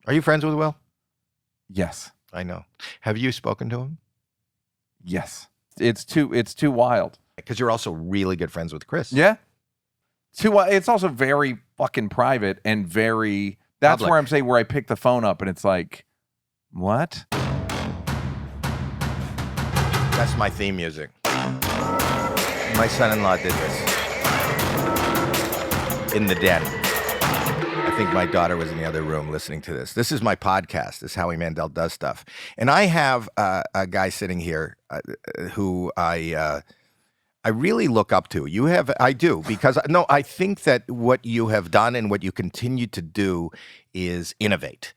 Are you friends with Will? Yes. I know. Have you spoken to him? Yes. It's too wild. Because you're also really good friends with Chris. Yeah. It's also very fucking private and very. That's Public. where I'm saying where I pick the phone up and it's like, what? That's my theme music. My son-in-law did this in the den. I think my daughter was in the other room listening to this. This is my podcast. This is Howie Mandel Does Stuff. And I have a guy sitting here who I really look up to. I do, because I think that what you have done and what you continue to do is innovate.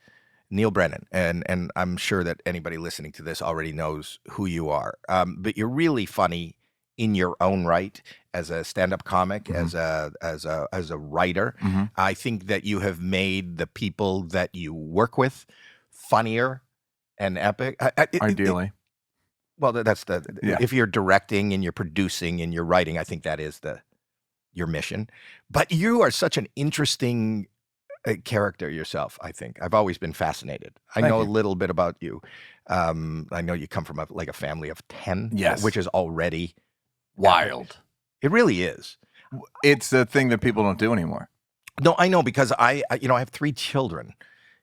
Neal Brennan, and I'm sure that anybody listening to this already knows who you are. But you're really funny in your own right as a stand-up comic, Mm-hmm. as a writer. Mm-hmm. I think that you have made the people that you work with funnier and epic. Ideally. Well, that's Yeah. if you're directing and you're producing and you're writing, I think that is your mission. But you are such an interesting character yourself. I think I've always been fascinated. I know a little bit about you. I know you come from a family of 10, Yes. which is already Wild. It really is. It's a thing that people don't do anymore. No, I know, because I have 3 children,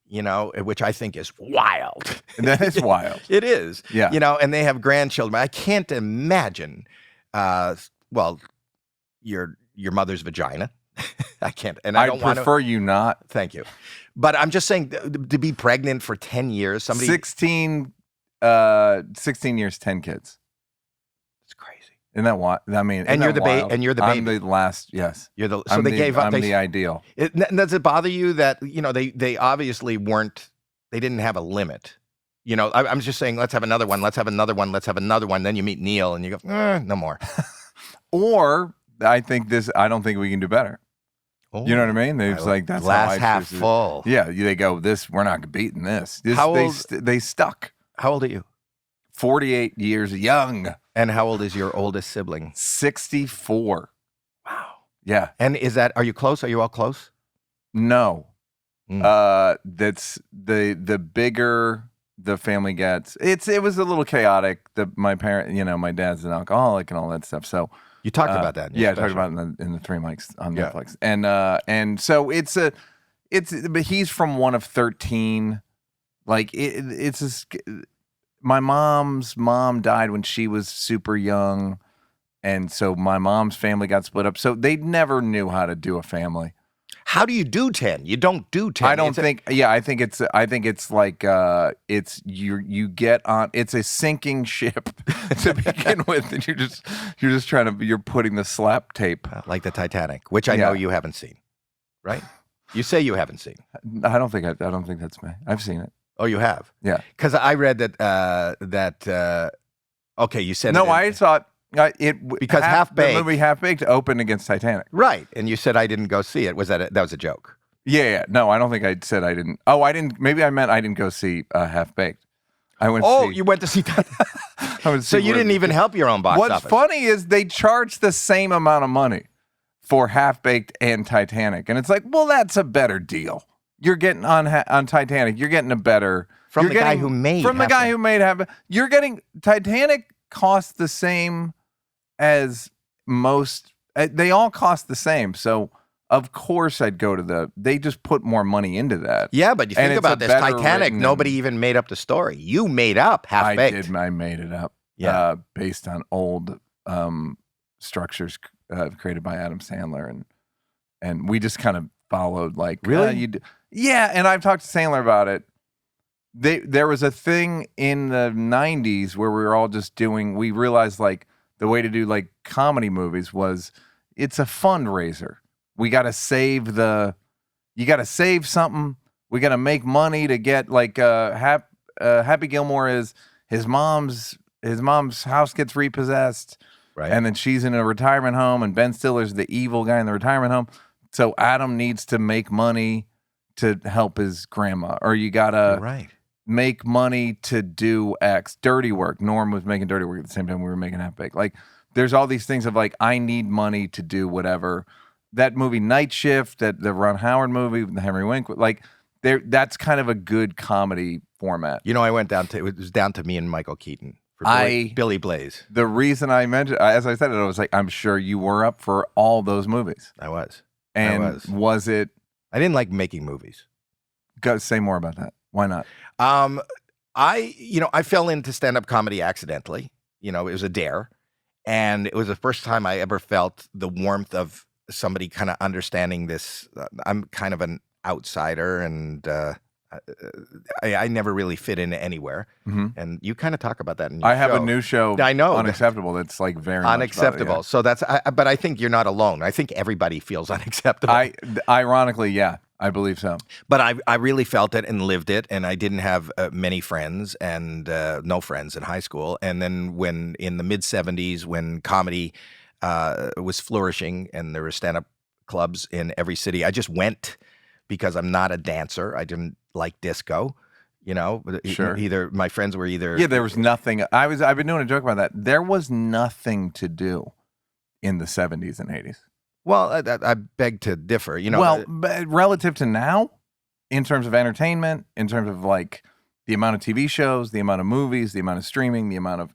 which I think is wild. That is wild. It is. Yeah. And they have grandchildren. I can't imagine, your mother's vagina. I can't. And I don't want to. prefer you not. Thank you. But I'm just saying, to be pregnant for 10 years, 16 years, 10 kids. It's crazy. Isn't that what? I mean, And you're the baby. And you're the baby. I'm the last. Yes. You're the. So I'm they gave up. I'm the ideal. Does it bother you that they obviously weren't? They didn't have a limit. I'm just saying, let's have another one. Let's have another one. Let's have another one. Then you meet Neal and you go, no more. Or I don't think we can do better. Oh, You know what I mean? They're just like, that's glass how I half choose it. full. Yeah, they go, we're not beating this. How old- They stuck. How old are you? 48 years young. And how old is your oldest sibling? 64. Wow. Yeah. And are you close? Are you all close? No. Mm. That's the bigger the family gets. It was a little chaotic. My parent, my dad's an alcoholic and all that stuff. So You talked about that. In your I talked special. about it in the 3 mics on Yeah. Netflix. And so but he's from one of 13. Like my mom's mom died when she was super young. And so my mom's family got split up. So they never knew how to do a family. How do you do 10? You don't do 10. I don't think. Yeah, I think it's like you get on. It's a sinking ship to begin with, and you're just you're putting the slap tape like the Titanic, which I know you haven't seen, right? You say you haven't seen. I don't think that's me. I've seen it. Oh, you have? Yeah. Because I read that. Okay, you said No, it I thought because Half-Baked, the movie Half-Baked opened against Titanic. Right, and you said I didn't go see it. That was a joke? Yeah. No, I don't think I said I didn't. Oh, I didn't. Maybe I meant I didn't go see Half-Baked. I went. You went to see that. So you didn't even help your own box office. What's funny is they charge the same amount of money for Half-Baked and Titanic, and it's like, well, that's a better deal. You're getting on Titanic. You're getting a better from the guy who made Half-Baked. You're getting Titanic cost the same as most. They all cost the same. So of course I'd go to they just put more money into that. Yeah, but you think about this Titanic. Nobody even made up the story. You made up Half-Baked. I made it up. Yeah, based on old structures created by Adam Sandler, and we just kind of followed like really. Yeah, and I've talked to Sandler about it. There was a thing in the 90s where we were all just we realized like the way to do like comedy movies was it's a fundraiser. We got to save you got to save something. We got to make money to get like Happy Gilmore is his mom's house gets repossessed. Right. And then she's in a retirement home and Ben Stiller's the evil guy in the retirement home. So Adam needs to make money to help his grandma, or you got to make money to do X. Dirty Work. Norm was making Dirty Work at the same time we were making Half-Baked. Like, there's all these things of like, I need money to do whatever. That movie Night Shift, the Ron Howard movie, the Henry Winkler, like that's kind of a good comedy format. You know, I went down to it was down to me and Michael Keaton for Billy Blaze. The reason I mentioned, as I said it, I was like, I'm sure you were up for all those movies. I was. And was it? I didn't like making movies. Go say more about that. Why not? I fell into stand-up comedy accidentally. You know, it was a dare, and it was the first time I ever felt the warmth of somebody kind of understanding this. I'm kind of an outsider, and I never really fit in anywhere. Mm-hmm. And you kind of talk about that in your show. I have a new show. I know. Unacceptable. That's like very unacceptable. Much about it, So but I think you're not alone. I think everybody feels unacceptable. Ironically, yeah, I believe so. But I really felt it and lived it, and I didn't have many friends and no friends in high school. And then when in the mid-'70s, when comedy was flourishing and there were stand-up clubs in every city, I just went because I'm not a dancer. I didn't like disco, you know. Sure. Either my friends were either there was nothing. I've been doing a joke about that. There was nothing to do in the 70s and 80s. Well, I beg to differ. You know, but relative to now, in terms of entertainment, in terms of like the amount of TV shows, the amount of movies, the amount of streaming, the amount of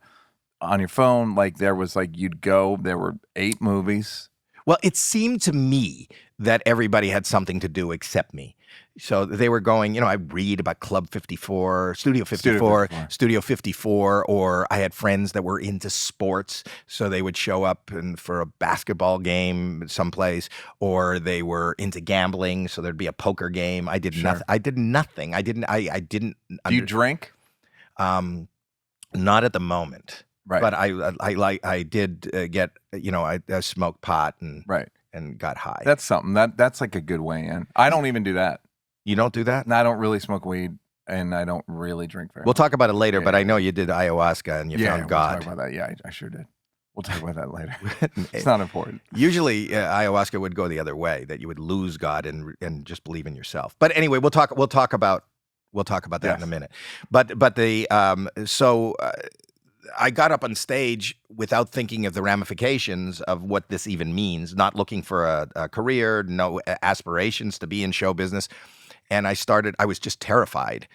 on your phone, like there was like you'd go, there were 8 movies. Well, it seemed to me that everybody had something to do except me. So they were going, you know, I read about Club 54, Studio 54, or I had friends that were into sports, so they would show up for a basketball game someplace, or they were into gambling, so there'd be a poker game. I did nothing. I did nothing. I didn't. Do you drink? Not at the moment. Right. But I did get, you know, I smoked pot and got high. That's something. That's like a good way in. I don't even do that. You don't do that? No, I don't really smoke weed, and I don't really drink very much. We'll talk about it later, but I know you did ayahuasca and you found God. We'll talk about that. Yeah, I sure did. We'll talk about that later. It's not important. Usually, ayahuasca would go the other way, that you would lose God and just believe in yourself. But anyway, we'll talk about that in a minute. But I got up on stage without thinking of the ramifications of what this even means, not looking for a career, no aspirations to be in show business. And I was just terrified.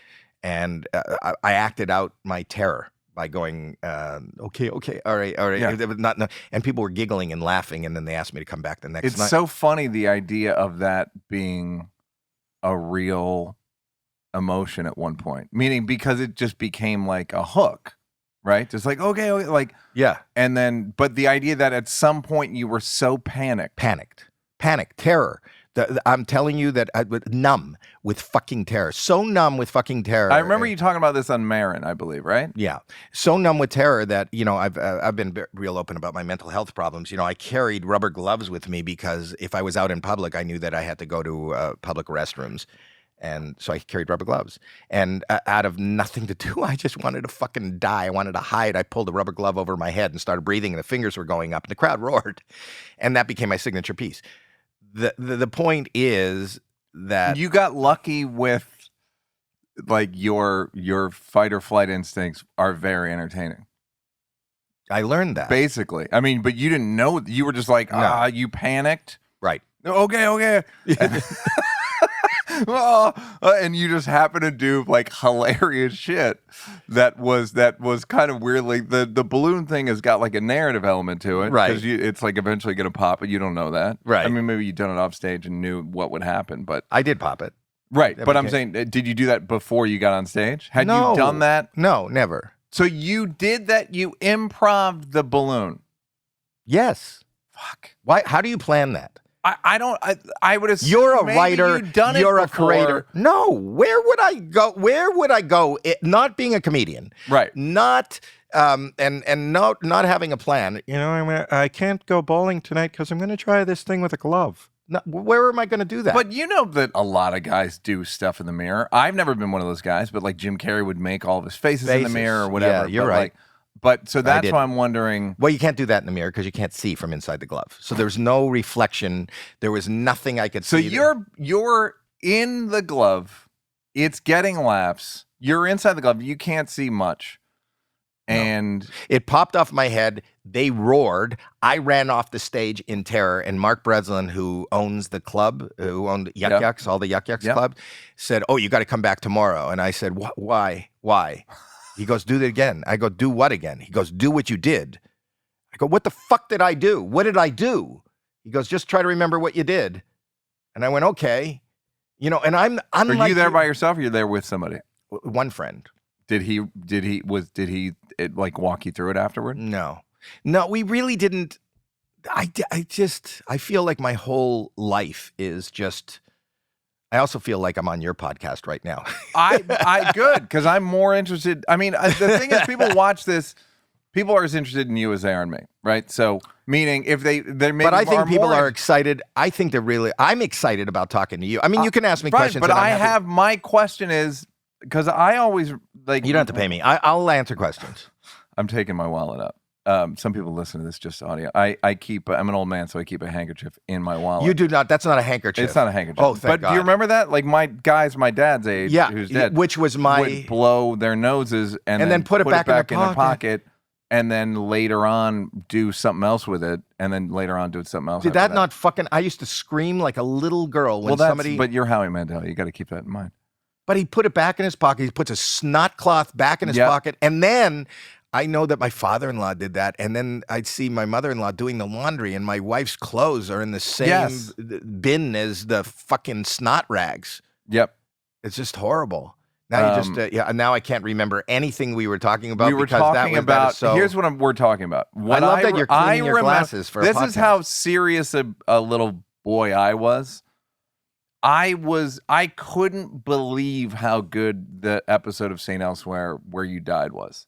And I acted out my terror by going, okay, all right. Yeah. And people were giggling and laughing, and then they asked me to come back the next night. It's so funny, the idea of that being a real emotion at one point, meaning because it just became like a hook. Right? Just like, okay, like, yeah. And then, but the idea that at some point you were so panicked, terror. I'm telling you that I was numb with fucking terror. So numb with fucking terror. I remember you talking about this on Marin, I believe, right? Yeah. So numb with terror that, you know, I've been real open about my mental health problems. You know, I carried rubber gloves with me because if I was out in public, I knew that I had to go to public restrooms. And so I carried rubber gloves. And out of nothing to do, I just wanted to fucking die. I wanted to hide. I pulled a rubber glove over my head and started breathing, and the fingers were going up, and the crowd roared. And that became my signature piece. The point is that you got lucky with, like, your fight or flight instincts are very entertaining. I learned that. Basically. I mean, but you didn't know. You were just like, you panicked. Right. Okay. Yeah. And you just happen to do like hilarious shit that was kind of weird. Like the balloon thing has got like a narrative element to it, right? Because it's like eventually going to pop, but you don't know that, right? I mean, maybe you done it off stage and knew what would happen, but I did pop it, right? But I'm saying, did you do that before you got on stage? Had you done that? No, never. So you did that? You improv the balloon? Yes. Fuck. Why? How do you plan that? I would assume you're a writer. You're a creator. No, where would I go? Not being a comedian, right? Not and not having a plan. You know, I can't go bowling tonight because I'm going to try this thing with a glove. No, where am I going to do that? But you know that a lot of guys do stuff in the mirror. I've never been one of those guys, but like Jim Carrey would make all of his faces in the mirror or whatever. Yeah, you're right. Like, but so that's why I'm wondering. Well, you can't do that in the mirror because you can't see from inside the glove. So there's no reflection. There was nothing I could see. So you're in the glove. It's getting laughs. You're inside the glove. You can't see much. No. And it popped off my head. They roared. I ran off the stage in terror. And Mark Breslin, who owns the club, who owned Yuck Yucks, all the Yuck Yucks club, said, "Oh, you got to come back tomorrow." And I said, "Why? Why?" He goes, "Do it again." I go, "Do what again?" He goes, "Do what you did." I go, "What the fuck did I do? What did I do?" He goes, "Just try to remember what you did." And I went, "Okay." You know, and I'm unlike Are you there by yourself or you're there with somebody? One friend. Did he like walk you through it afterward? No, we really didn't. I feel like my whole life is just, I also feel like I'm on your podcast right now. I good, because I'm more interested. I mean, the thing is, people watch this, people are as interested in you as they are in me, right? So, meaning if they're maybe, but I think people more are excited. I think they're really, I'm excited about talking to you. I mean, you can ask me questions. But my question is, because I always like. You don't have to pay me. I'll answer questions. I'm taking my wallet up. Some people listen to this just audio. I'm an old man, so I keep a handkerchief in my wallet. You do not. That's not a handkerchief. It's not a handkerchief. Oh, thank God. Do you remember that? Like my dad's age, who's dead, which was would blow their noses and then put it back in their pocket, and then later on do something else with it, and then later on do something else. Did that not fucking? I used to scream like a little girl when somebody. But you're Howie Mandel. You got to keep that in mind. But he put it back in his pocket. He puts a snot cloth back in his pocket. And then I know that my father-in-law did that. And then I'd see my mother-in-law doing the laundry, and my wife's clothes are in the same bin as the fucking snot rags. Yep. It's just horrible. Now you just, now I can't remember anything we were talking about. We were talking about, here's what we're talking about. I love that you're cleaning your glasses for a podcast. This is how serious a little boy I was. I couldn't believe how good the episode of St. Elsewhere where you died was.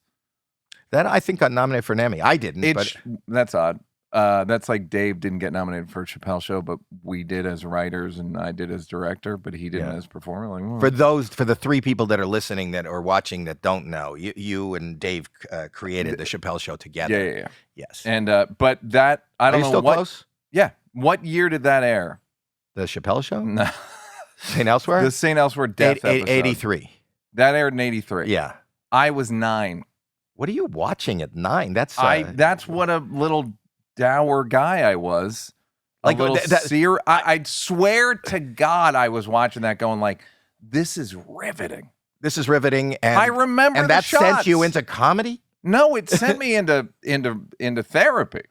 That I think got nominated for an Emmy. I didn't. But that's odd. That's like Dave didn't get nominated for a Chappelle Show, but we did as writers and I did as director, but he didn't as performer. Like, for the three people that are listening that are watching that don't know, you and Dave created the Chappelle Show together. Yeah. Yes. And but that I don't know still what. Close? Yeah. What year did that air? The Chappelle Show? No. St. Elsewhere? The St. Elsewhere death episode. 83. That aired in 83. Yeah. I was 9. What are you watching at 9? That's what a little dour guy I was. Like I'd swear to God I was watching that going like, this is riveting. This is riveting. And I remember and that sent you into comedy? No, it sent me into therapy.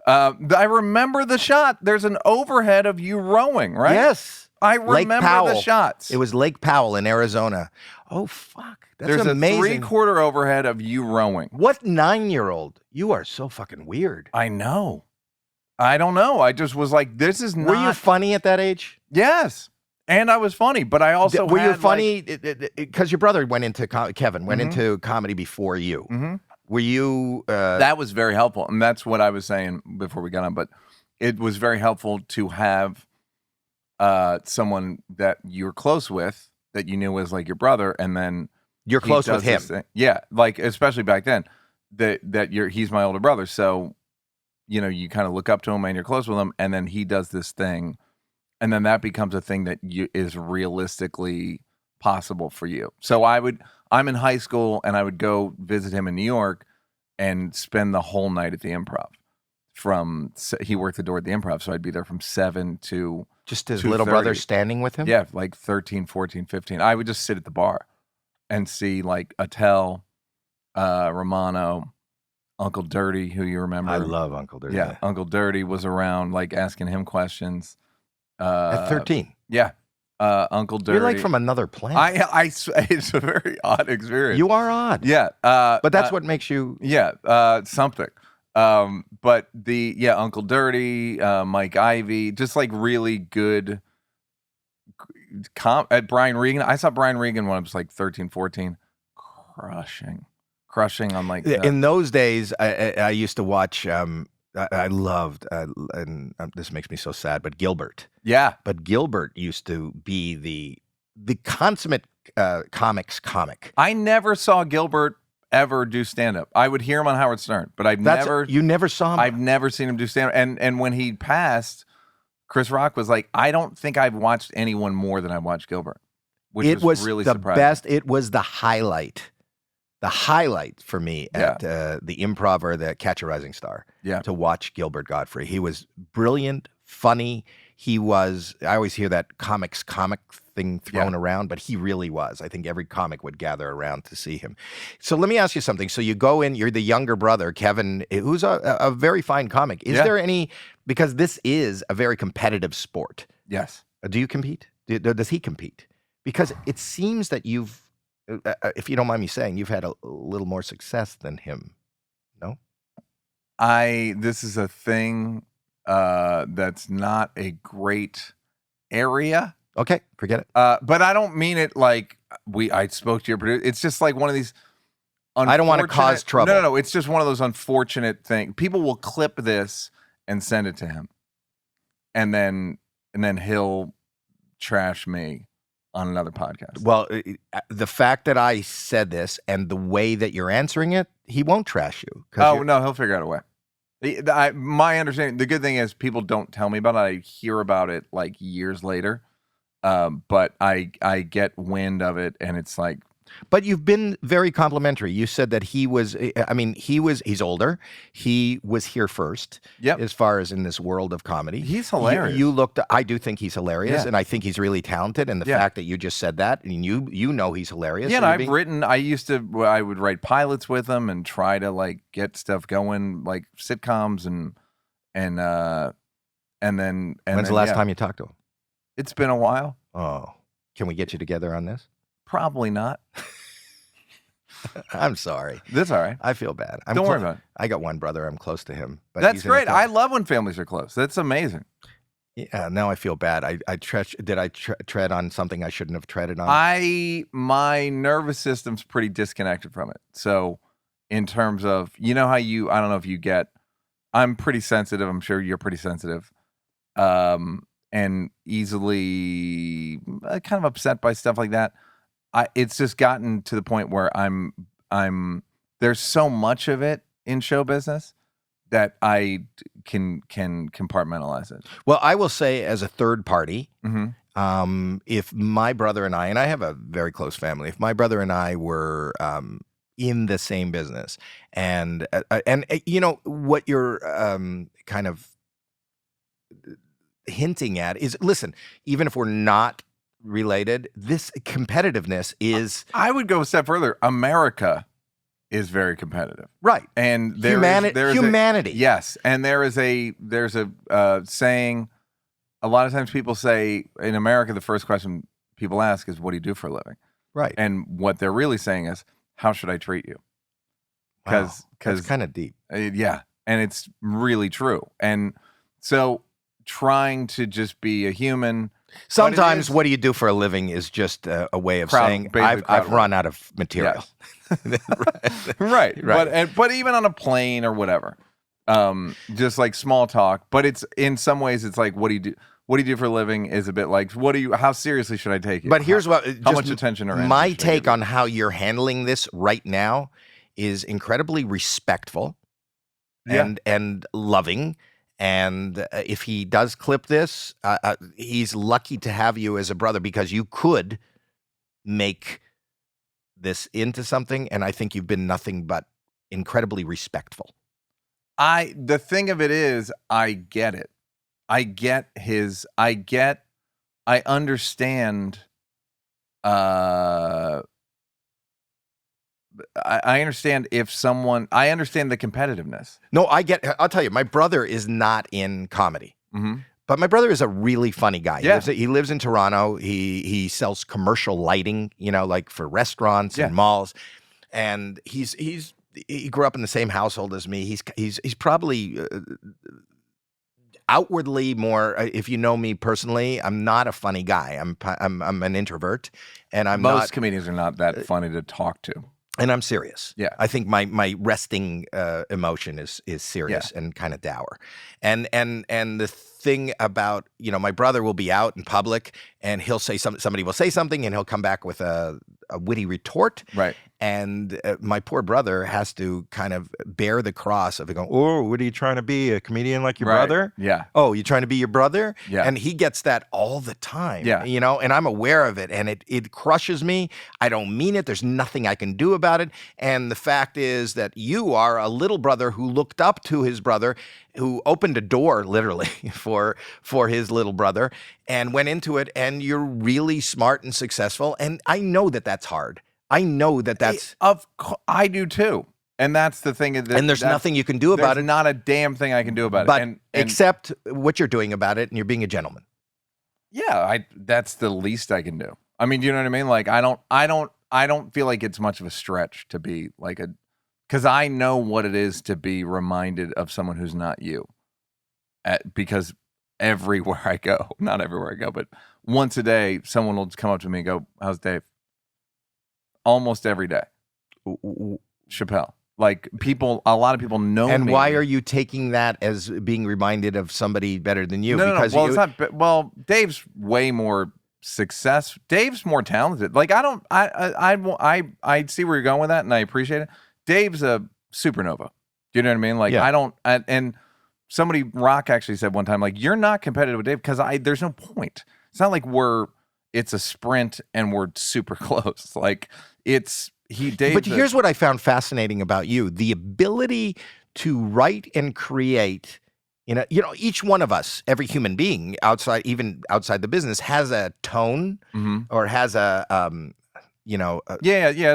I remember the shot. There's an overhead of you rowing, right? Yes. I remember the shots. It was Lake Powell in Arizona. Oh, fuck. That's amazing. There's a 3/4 overhead of you rowing. What 9-year-old? You are so fucking weird. I know. I don't know. I just was like, this is not. Were you funny at that age? Yes. And I was funny, but I also were you funny? Because your brother went into, Kevin went into comedy before you. Mm-hmm. Were you? That was very helpful. And that's what I was saying before we got on. But it was very helpful to have someone that you're close with, that you knew was like your brother, and then you're close with him. Yeah, like especially back then, he's my older brother, so you kind of look up to him and you're close with him, and then he does this thing, and then that becomes a thing that is realistically possible for you. So I'm in high school and I would go visit him in New York and spend the whole night at the Improv. He worked the door at the Improv, so I'd be there from 7 to just his little brother standing with him? Yeah, like 13, 14, 15. I would just sit at the bar and see like Attell, Romano, Uncle Dirty, who you remember. I love Uncle Dirty. Yeah, Uncle Dirty was around, like asking him questions. At 13? Yeah. Uncle Dirty. You're like from another planet. It's a very odd experience. You are odd. Yeah. But that's what makes you. Yeah, something. But Uncle Dirty, Mike Ivey, just like really good at Brian Regan. I saw Brian Regan when I was like 13, 14, crushing on like. In those days, I used to watch, I loved, and this makes me so sad, but Gilbert. Yeah. But Gilbert used to be the consummate comics comic. I never saw Gilbert ever do stand-up. I would hear him on Howard Stern, but you never saw him? I've never seen him do stand-up. And when he passed, Chris Rock was like, I don't think I've watched anyone more than I watched Gilbert, which was really surprising. Best. It was the highlight. the highlight for me at the Improv or the Catch a Rising Star. Yeah. To watch Gilbert Gottfried. He was brilliant, funny. He was. I always hear that comic thing thrown around, but he really was. I think every comic would gather around to see him. So let me ask you something. So you go in. You're the younger brother, Kevin, who's a very fine comic. Is there any? Because this is a very competitive sport. Yes. Do you compete? Does he compete? Because it seems that you've, if you don't mind me saying, you've had a little more success than him. No? This is a thing that's not a great area. Okay, forget it. But I don't mean it like I spoke to your producer. It's just like one of these I don't want to cause trouble. No. It's just one of those unfortunate things. People will clip this and send it to him. And then he'll trash me on another podcast. Well, the fact that I said this and the way that you're answering it, he won't trash you. Oh, no, he'll figure out a way. My understanding, the good thing is people don't tell me about it. I hear about it like years later. But I get wind of it and it's like. But you've been very complimentary. You said that he's older. He was here first. Yep. As far as in this world of comedy. He's hilarious. I do think he's hilarious, and I think he's really talented. And the fact that you just said that, and you know he's hilarious. Yeah, and I would write pilots with him and try to like get stuff going, like sitcoms and then. When's the last time you talked to him? It's been a while. Oh, can we get you together on this? Probably not. I'm sorry. That's all right. I feel bad. Don't worry about it. I got one brother. I'm close to him. But that's great. I love when families are close. That's amazing. Yeah. Now I feel bad. Did I tread on something I shouldn't have treaded on? My nervous system's pretty disconnected from it. So in terms of, you know how I don't know if you get, I'm pretty sensitive. I'm sure you're pretty sensitive. And easily kind of upset by stuff like that. It's just gotten to the point where there's so much of it in show business that I can compartmentalize it. Well, I will say as a third party, Mm-hmm. If my brother and I have a very close family, if my brother and I were in the same business, and you know what you're kind of hinting at is, listen, even if we're not related, this competitiveness is. I would go a step further. America is very competitive, right? And humanity. Yes, and there's a saying. A lot of times people say in America, the first question people ask is, "What do you do for a living?" Right. And what they're really saying is, "How should I treat you?" Because it's kind of deep. Yeah, and it's really true. And so, trying to just be a human. Sometimes what do you do for a living is just a way of saying I've run out of material. Yes. right. But even on a plane or whatever, just like small talk. But it's in some ways it's like, what do you do? What do you do for a living? Is a bit like, how seriously should I take it? But here's how much attention or my take on how you're handling this right now is incredibly respectful and loving. And if he does clip this, he's lucky to have you as a brother, because you could make this into something. And I think you've been nothing but incredibly respectful. The thing of it is, I get it. I understand. I understand I understand the competitiveness. No, I'll tell you, my brother is not in comedy, mm-hmm. but my brother is a really funny guy. Yeah. He lives in Toronto. He sells commercial lighting, like for restaurants and malls. And he grew up in the same household as me. He's probably outwardly more. If you know me personally, I'm not a funny guy. I'm an introvert, and most comedians are not that funny to talk to. And I'm serious. Yeah. I think my resting emotion is serious and kind of dour. And the thing about, my brother will be out in public and he'll say somebody will say something and he'll come back with a witty retort. Right. And my poor brother has to kind of bear the cross of going, oh, what are you trying to be? A comedian like your brother? Yeah. Oh, you trying to be your brother? Yeah. And he gets that all the time. Yeah. And I'm aware of it. And it crushes me. I don't mean it. There's nothing I can do about it. And the fact is that you are a little brother who looked up to his brother, who opened a door literally for his little brother and went into it. And you're really smart and successful. And I know that that's hard. I know that that's... I do too. And that's the thing. And there's nothing you can do about it. There's not a damn thing I can do about but it. except what you're doing about it, and you're being a gentleman. Yeah, that's the least I can do. I mean, do you know what I mean? Like, I don't feel like it's much of a stretch to be like because I know what it is to be reminded of someone who's not you. Because everywhere I go, not everywhere I go, but once a day, someone will just come up to me and go, "How's Dave?" Almost every day. Chappelle. Like a lot of people know me. And why are you taking that as being reminded of somebody better than you? No. Well, it's not. Well, Dave's way more success. Dave's more talented. Like I see where you're going with that, and I appreciate it. Dave's a supernova. Do you know what I mean? Like and somebody, Rock actually said one time, like, you're not competitive with Dave because there's no point. It's not like it's a sprint and we're super close. Like Dave. But here's what I found fascinating about you: the ability to write and create. Each one of us, every human being even outside the business, has a tone or has a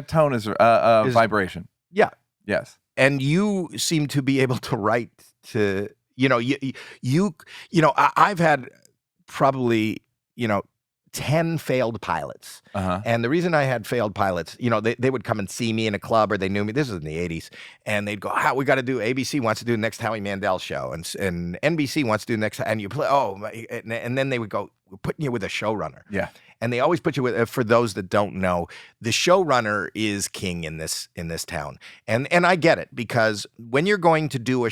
tone is vibration. Yeah. Yes. And you seem to be able to write to, I've had probably, 10 failed pilots. And the reason I had failed pilots, they would come and see me in a club, or they knew me. This was in the 80s. And they'd go, we got to do, ABC wants to do the next Howie Mandel show. And NBC wants to do the next, and you play, and then they would go, we're putting you with a showrunner. Yeah. And they always put you with, for those that don't know, the showrunner is king in this town. And I get it, because when you're going to do a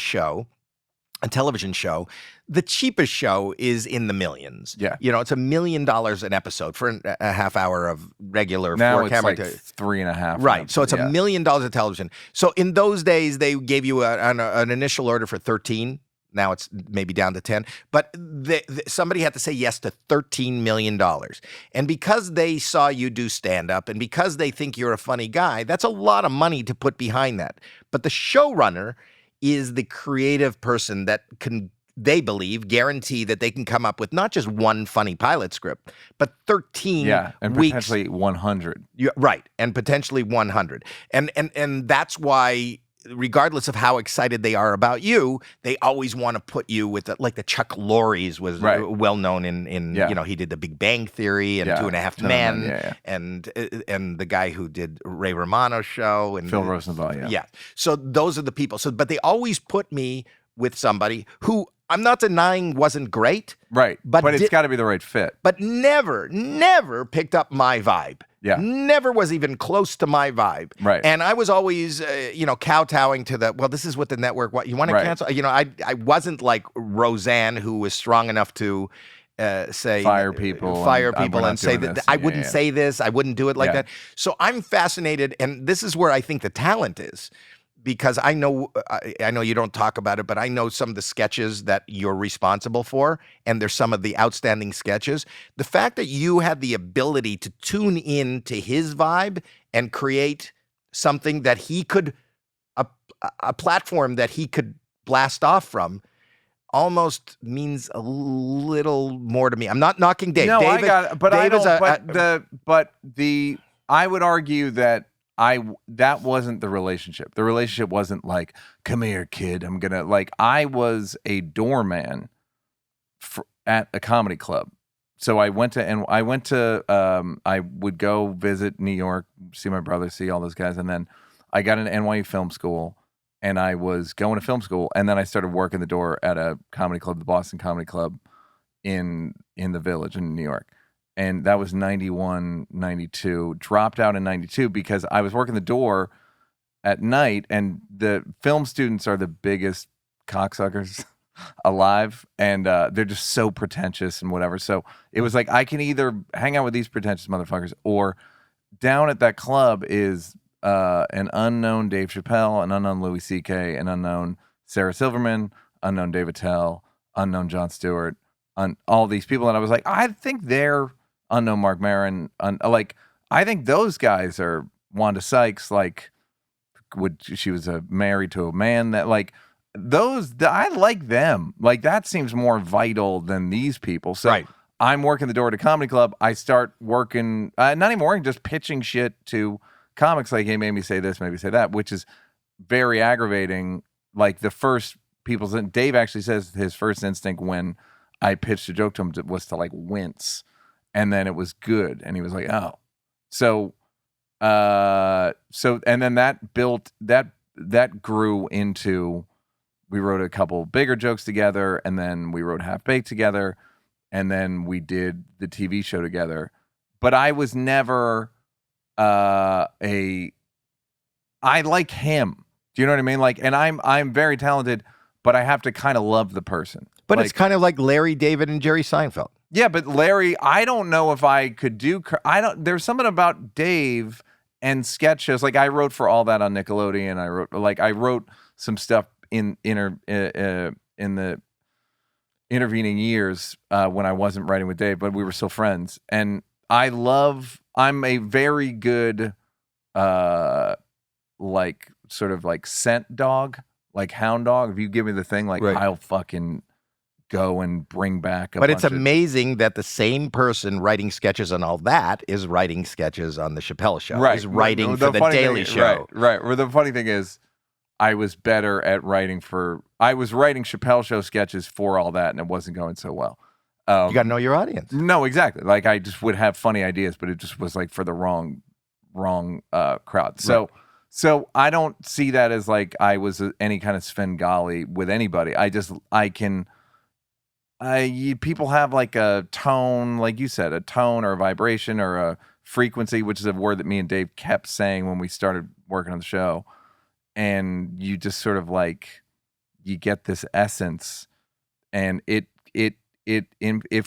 a television show, the cheapest show is in the millions. Yeah. It's $1 million an episode for a half hour of regular now four it's camera. Like 3.5. Right. So it's $1 million of television. So in those days, they gave you an initial order for 13. Now it's maybe down to 10. But somebody had to say yes to $13 million. And because they saw you do stand-up and because they think you're a funny guy, that's a lot of money to put behind that. But the showrunner is the creative person that can, they believe, guarantee that they can come up with not just one funny pilot script, but 13 and weeks. Potentially 100. Right, and potentially 100. And that's why, regardless of how excited they are about you, they always want to put you with like the Chuck Lorre's was well known in he did the Big Bang Theory and 2.5 Men and the guy who did Ray Romano's show and Phil Rosenthal. Yeah. So those are the people. But they always put me with somebody who I'm not denying wasn't great. Right. But it's got to be the right fit. But never picked up my vibe. Yeah. Never was even close to my vibe. Right. And I was always, kowtowing to this is what the network, what you want to cancel? I wasn't like Roseanne, who was strong enough to say fire people and say that I wouldn't say this, I wouldn't do it like that. So I'm fascinated, and this is where I think the talent is. Because I know you don't talk about it, but I know some of the sketches that you're responsible for, and there's some of the outstanding sketches. The fact that you had the ability to tune in to his vibe and create something that he could, a platform that he could blast off from, almost means a little more to me. I'm not knocking Dave. No, Dave, I got it, but Dave I would argue that that wasn't the relationship. The relationship wasn't like, come here, kid. I was a doorman at a comedy club. So I would go visit New York, see my brother, see all those guys. And then I got into NYU film school and I was going to film school. And then I started working the door at a comedy club, the Boston Comedy Club in the Village in New York. And that was 91, 92, dropped out in 92 because I was working the door at night, and the film students are the biggest cocksuckers. alive, and they're just so pretentious and whatever. So it was like I can either hang out with these pretentious motherfuckers, or down at that club is an unknown Dave Chappelle, an unknown Louis C.K., an unknown Sarah Silverman, unknown Dave Attell, unknown Jon Stewart, all these people. And I was like, I think they're unknown Mark Maron. Like, I think those guys are Wanda Sykes. Like, she was married to a man that, like, I like them. Like, that seems more vital than these people. So Right. I'm working the door at a comedy club. I start working, not even working, just pitching shit to comics like, hey, maybe say this, maybe say that, which is very aggravating. Like the first Dave actually says his first instinct when I pitched a joke to him was to like wince, and then it was good, and he was like, oh. So and then that grew into, we wrote a couple bigger jokes together, and then we wrote Half Baked together, and then we did the TV show together. But I was never I like him. Do you know what I mean? Like, and I'm very talented, but I have to kind of love the person. But like, it's kind of like Larry David and Jerry Seinfeld. Yeah, but Larry, I don't know if I could do. There's something about Dave and sketch shows. Like I wrote for All That on Nickelodeon. I wrote some stuff in the intervening years when I wasn't writing with Dave, but we were still friends. And I'm a very good like sort of like scent dog, like hound dog. If you give me the thing, like Right. I'll fucking go and bring back But it's amazing that the same person writing sketches on All That is writing sketches on the Chappelle Show. Right. Is writing Well, for the Daily Show. Right. Well, the funny thing is, I was better at writing I was writing Chappelle Show sketches for All That, and it wasn't going so well. You got to know your audience. No, exactly. Like I just would have funny ideas, but it just was like for the wrong crowd. So I don't see that as like I was any kind of Svengali with anybody. People have like a tone, like you said, a tone or a vibration or a frequency, which is a word that me and Dave kept saying when we started working on the show. And you just sort of like, you get this essence, and if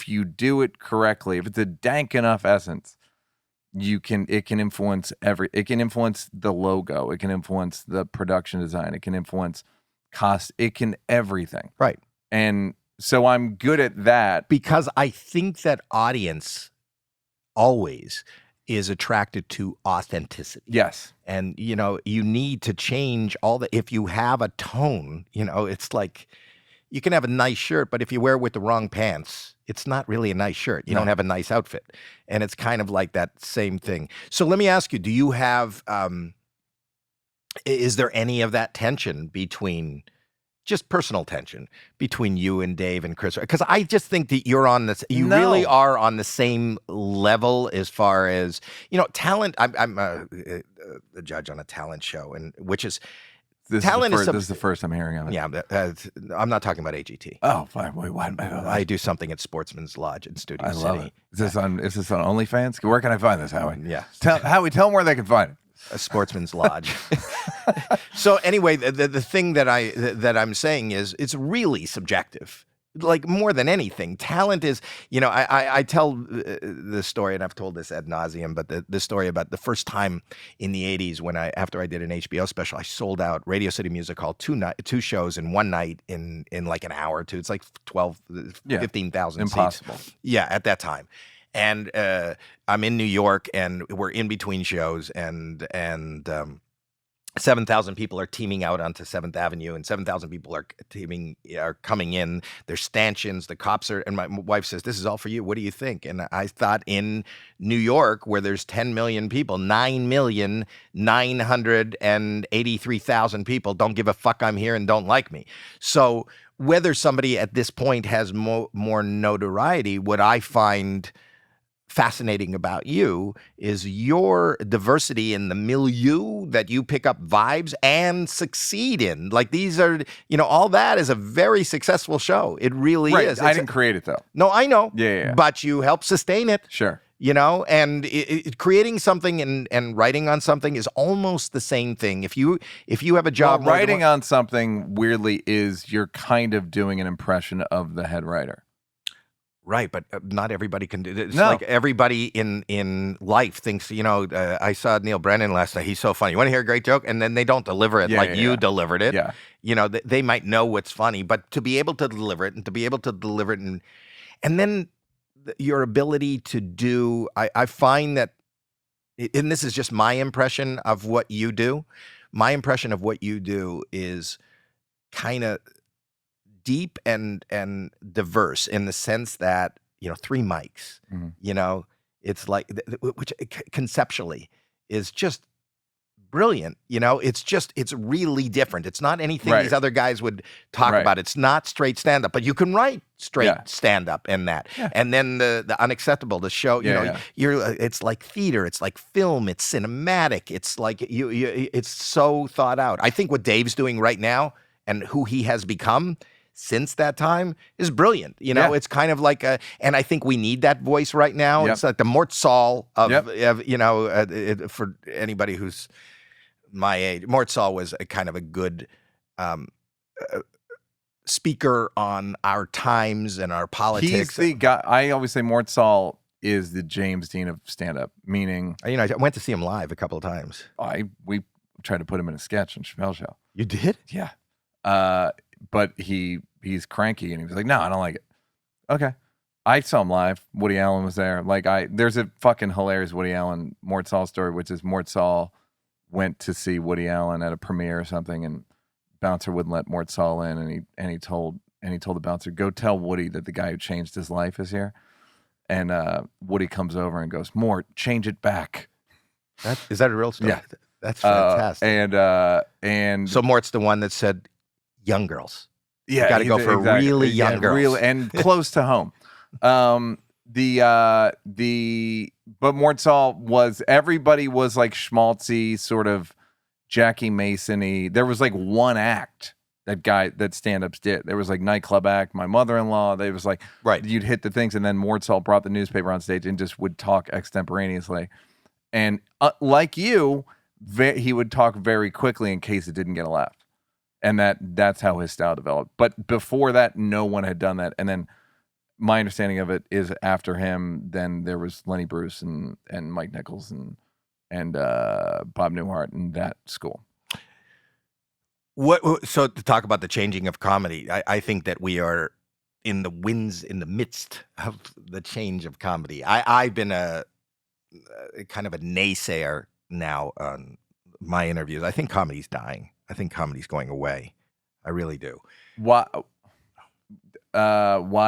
you do it correctly, if it's a dank enough essence, it can influence it can influence the logo, it can influence the production design, it can influence cost, it can everything. Right. And so I'm good at that. Because I think that audience always is attracted to authenticity. Yes. And, you need to change if you have a tone, it's like you can have a nice shirt, but if you wear it with the wrong pants, it's not really a nice shirt. You don't have a nice outfit. And it's kind of like that same thing. So let me ask you, do you have, is there any of that tension between, just personal tension between you and Dave and Chris? Because I just think that you're on this, you really are on the same level as far as, talent. I'm a judge on a talent show, and which is, this is the first I'm hearing of it. Yeah, I'm not talking about AGT. Oh, fine. Wait, why? I do something at Sportsman's Lodge in Studio City. I love it. Is this on OnlyFans? Where can I find this, Howie? Yeah. Howie, tell them where they can find it. A Sportsman's Lodge. So anyway, the thing that I'm saying is it's really subjective. Like more than anything, talent is, I tell the story, and I've told this ad nauseum, but the story about the first time in the 80s when after I did an HBO special, I sold out Radio City Music Hall, two shows in one night in like an hour or two. It's like 15,000 Impossible. seats. Yeah, at that time. And I'm in New York, and we're in between shows, and 7,000 people are teaming out onto 7th Avenue, and 7,000 people are coming in. There's stanchions. The cops are, and my wife says, "This is all for you. What do you think?" And I thought, in New York, where there's 10 million people, 9,983,000 people don't give a fuck I'm here and don't like me. So whether somebody at this point has more notoriety, what I find fascinating about you is your diversity in the milieu that you pick up vibes and succeed in. Like, these are, all that is a very successful show. It really is. I didn't create it, though. No, I know. Yeah. But you help sustain it. Sure. you know, and creating something and writing on something is almost the same thing. If you have a job, Well, writing on something weirdly is you're kind of doing an impression of the head writer. Right, but not everybody can do it. It's No. like everybody in life thinks, you know, I saw Neal Brennan last night. He's so funny. You want to hear a great joke? And then they don't deliver it you delivered it. Yeah. You know, they might know what's funny, but to be able to deliver it and to be able to deliver it and then your ability to do, I find that, and this is just my impression of what you do. My impression of what you do is kind of deep and diverse in the sense that, you know, 3 mics, you know, it's like, which conceptually is just brilliant. You know, it's really different. It's not anything these other guys would talk about. It's not straight stand up, but you can write straight stand up in that. Yeah. And then the unacceptable, the show, you know, it's like theater, it's like film, it's cinematic. It's like it's so thought out. I think what Dave's doing right now and who he has become since that time is brilliant. You know, it's kind of like and I think we need that voice right now. It's like the Mort Saul of you know, for anybody who's my age, Mort Saul was a kind of a good speaker on our times and our politics. He's the guy. I always say Mort Saul is the James Dean of stand-up, meaning, you know, I went to see him live a couple of times. We tried to put him in a sketch on Chappelle Show. You did? Yeah. But he's cranky and he was like, no, I don't like it. Okay. I saw him live. Woody Allen was there. There's a fucking hilarious Woody Allen Mort Saul story, which is Mort Saul went to see Woody Allen at a premiere or something, and bouncer wouldn't let Mort Saul in, and he told the bouncer, go tell Woody that the guy who changed his life is here. And Woody comes over and goes, Mort, change it back. Is that a real story? Yeah. That's fantastic. And so Mort's the one that said young girls. Yeah, you got to go for really young girls, and close to home. But Mort Saul everybody was like schmaltzy, sort of Jackie Mason-y. There was like one act that stand-ups did. There was like nightclub act, My Mother-in-Law. They was like, you'd hit the things, and then Mort Saul brought the newspaper on stage and just would talk extemporaneously. And like you, he would talk very quickly in case it didn't get a laugh. And that's how his style developed. But before that, no one had done that. And then my understanding of it is after him, then there was Lenny Bruce and Mike Nichols and Bob Newhart and that school. So to talk about the changing of comedy, I think that we are in the midst of the change of comedy. I've been a kind of a naysayer now on my interviews. I think comedy's dying. I think comedy's going away. I really do. Why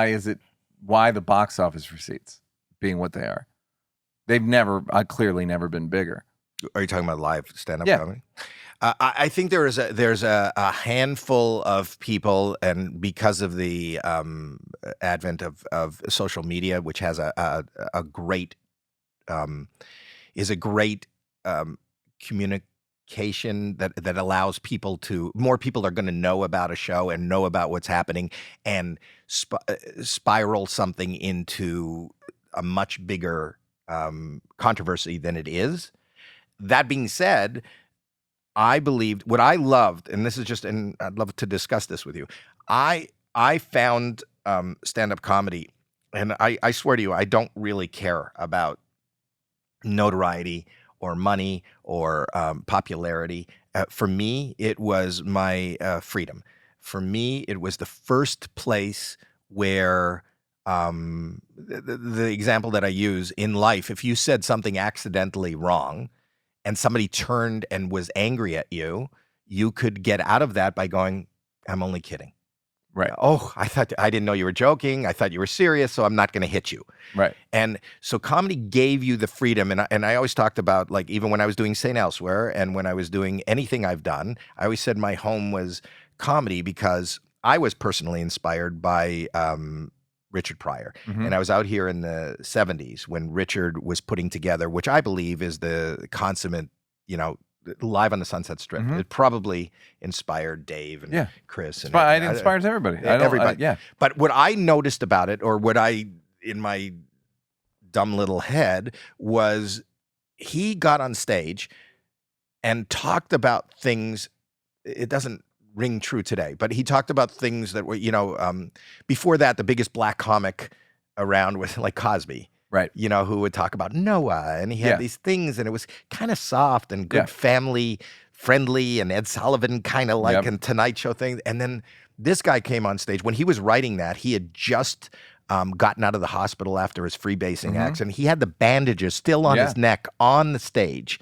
is it? Why the box office receipts being what they are? They've clearly never been bigger. Are you talking about live stand-up comedy? I think there's a handful of people, and because of the advent of social media, which has a great communication that allows more people are going to know about a show and know about what's happening and spiral something into a much bigger controversy than it is. That being said, I believed what I loved, and this is just, and I'd love to discuss this with you. I found stand-up comedy, and I swear to you, I don't really care about notoriety or money or popularity. For me, it was my freedom. For me, it was the first place where the example that I use in life, if you said something accidentally wrong and somebody turned and was angry at you, you could get out of that by going, I'm only kidding. Right. Oh, I didn't know you were joking. I thought you were serious, so I'm not going to hit you. Right. And so comedy gave you the freedom. And I always talked about, like, even when I was doing St. Elsewhere and when I was doing anything I've done, I always said my home was comedy because I was personally inspired by Richard Pryor. Mm-hmm. And I was out here in the 70s when Richard was putting together, which I believe is the consummate, Live on the Sunset Strip. Mm-hmm. It probably inspired Dave and Chris. And it inspires everybody. Everybody. But what I noticed about it, or what I, in my dumb little head was he got on stage and talked about things. It doesn't ring true today, but he talked about things that were, before that, the biggest black comic around was like Cosby. Right. Who would talk about Noah, and he had these things, and it was kind of soft and good family friendly, and Ed Sullivan kind of like and Tonight Show thing. And then this guy came on stage. When he was writing that, he had just gotten out of the hospital after his freebasing accident. He had the bandages still on his neck on the stage.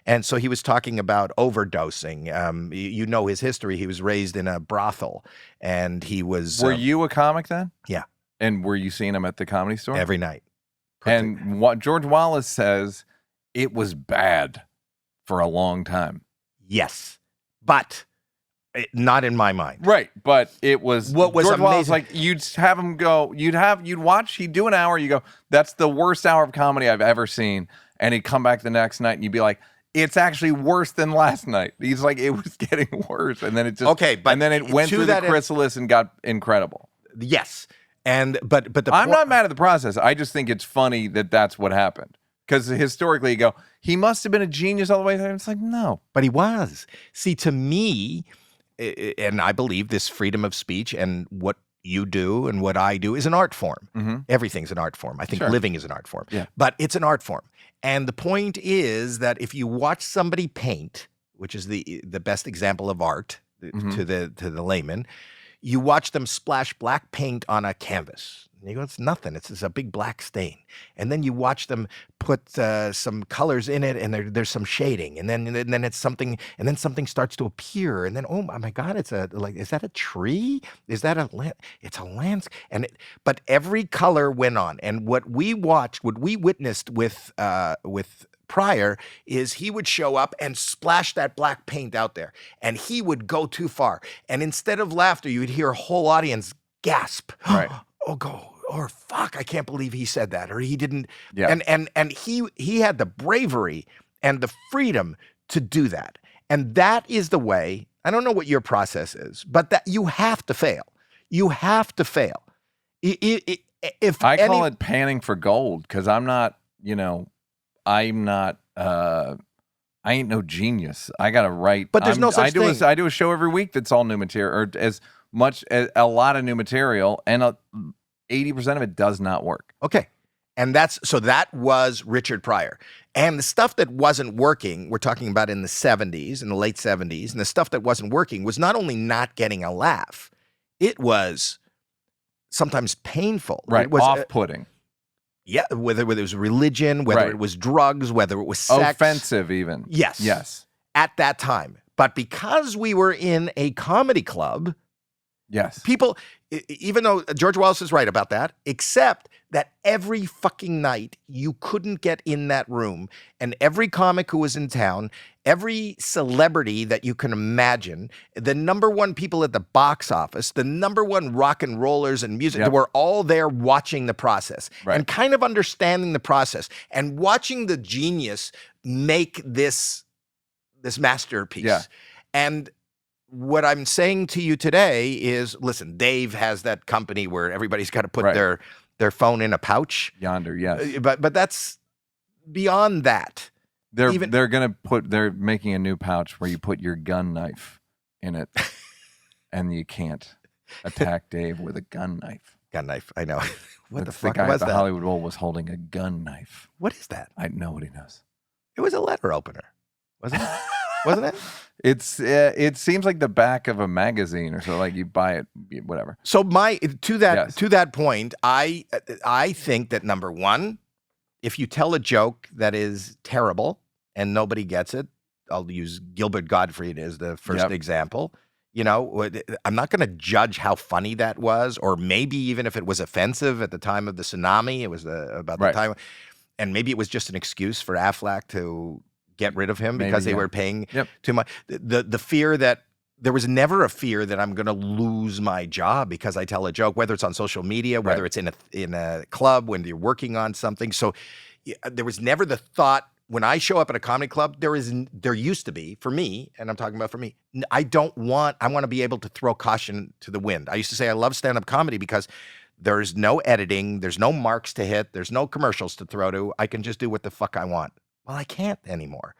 And so he was talking about overdosing. You know his history. He was raised in a brothel, and he was... Were you a comic then? Yeah. And were you seeing him at the Comedy Store? Every night. And what George Wallace says, it was bad for a long time. Yes, but not in my mind. Right, but it was... What was George amazing... Wallace, like, you'd have him go... You'd watch, he'd do an hour, you go, that's the worst hour of comedy I've ever seen. And he'd come back the next night, and you'd be like, it's actually worse than last night. He's like, it was getting worse. And then it just... Okay, but... And then it went through the chrysalis and got incredible. Yes. But I'm not mad at the process. I just think it's funny that that's what happened. Because historically, you go, he must have been a genius all the way through. It's like, no. But he was. See, to me, and I believe this freedom of speech and what you do and what I do is an art form. Everything's an art form. I think living is an art form. Yeah. But it's an art form. And the point is that if you watch somebody paint, which is the best example of art to the layman, you watch them splash black paint on a canvas. And you go, it's nothing. It's just a big black stain. And then you watch them put some colors in it, and there's some shading. And then it's something, and then something starts to appear. And then, oh my God, is that a tree? Is that it's a landscape? But every color went on. And what we witnessed with Pryor is he would show up and splash that black paint out there, and he would go too far. And instead of laughter, you would hear a whole audience gasp. Right. Or fuck, I can't believe he said that, or he didn't. Yeah. And he had the bravery and the freedom to do that. And that is the way. I don't know what your process is, but that you have to fail. You have to fail. If I call it panning for gold, because I'm not, I ain't no genius. I got to write. But there's no such thing. I do a show every week that's all new material, or a lot of new material, and 80% of it does not work. Okay. And that was Richard Pryor. And the stuff that wasn't working, we're talking about in the 70s, in the late 70s, and the stuff that wasn't working was not only not getting a laugh, it was sometimes painful. Right. It was off-putting. Yeah, whether it was religion, whether it was drugs, whether it was sex. Offensive even. Yes. At that time. But because we were in a comedy club, people, even though George Wallace is right about that, except that every fucking night you couldn't get in that room, and every comic who was in town, every celebrity that you can imagine, the number one people at the box office, the number one rock and rollers and music, they were all there watching the process and kind of understanding the process and watching the genius make this masterpiece. Yeah. And what I'm saying to you today is, listen, Dave has that company where everybody's got to put their phone in a pouch. Yonder, yes. But that's beyond that. They're making a new pouch where you put your gun knife in it, and you can't attack Dave with a gun knife. Gun knife, I know. What the fuck guy was at the that? Hollywood Bowl was holding a gun knife. What is that? Nobody knows. It was a letter opener, wasn't it? Wasn't it? It seems like the back of a magazine or so. Like you buy it, whatever. So to that point, I think that number one, if you tell a joke that is terrible and nobody gets it, I'll use Gilbert Gottfried as the first example. I'm not going to judge how funny that was, or maybe even if it was offensive at the time of the tsunami. It was about the time, and maybe it was just an excuse for Aflac to get rid of him because they were paying too much. The fear that there was never a fear that I'm going to lose my job because I tell a joke, whether it's on social media, whether it's in a club, when you're working on something. So there was never the thought when I show up at a comedy club, there used to be, for me, and I'm talking about for me, I want to be able to throw caution to the wind. I used to say I love stand-up comedy because There's no editing. There's no marks to hit. There's no commercials to throw to. I can just do what the fuck I want. Well, I can't anymore.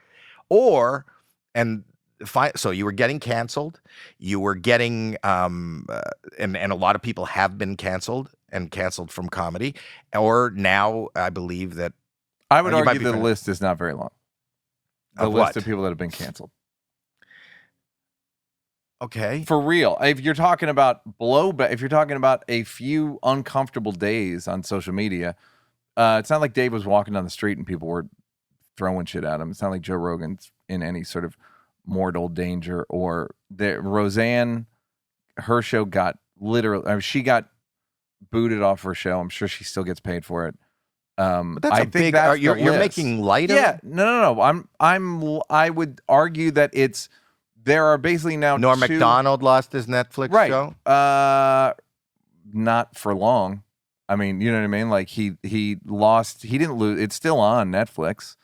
So you were getting canceled. You were getting, and a lot of people have been canceled from comedy. Or now I believe that I would argue the list is not very long. The list what? of people that have been canceled. Okay. For real. If you're talking about blowback, if you're talking about a few uncomfortable days on social media, it's not like Dave was walking down the street and people were throwing shit at him. It's not like Joe Rogan's in any sort of mortal danger. Or Roseanne, her show got literally, I mean, she got booted off her show. I'm sure she still gets paid for it. But that's you're making light of it? Yeah, no. I would argue that there are basically now Norm Macdonald lost his Netflix show? Not for long. I mean, you know what I mean? Like he didn't lose. It's still on Netflix.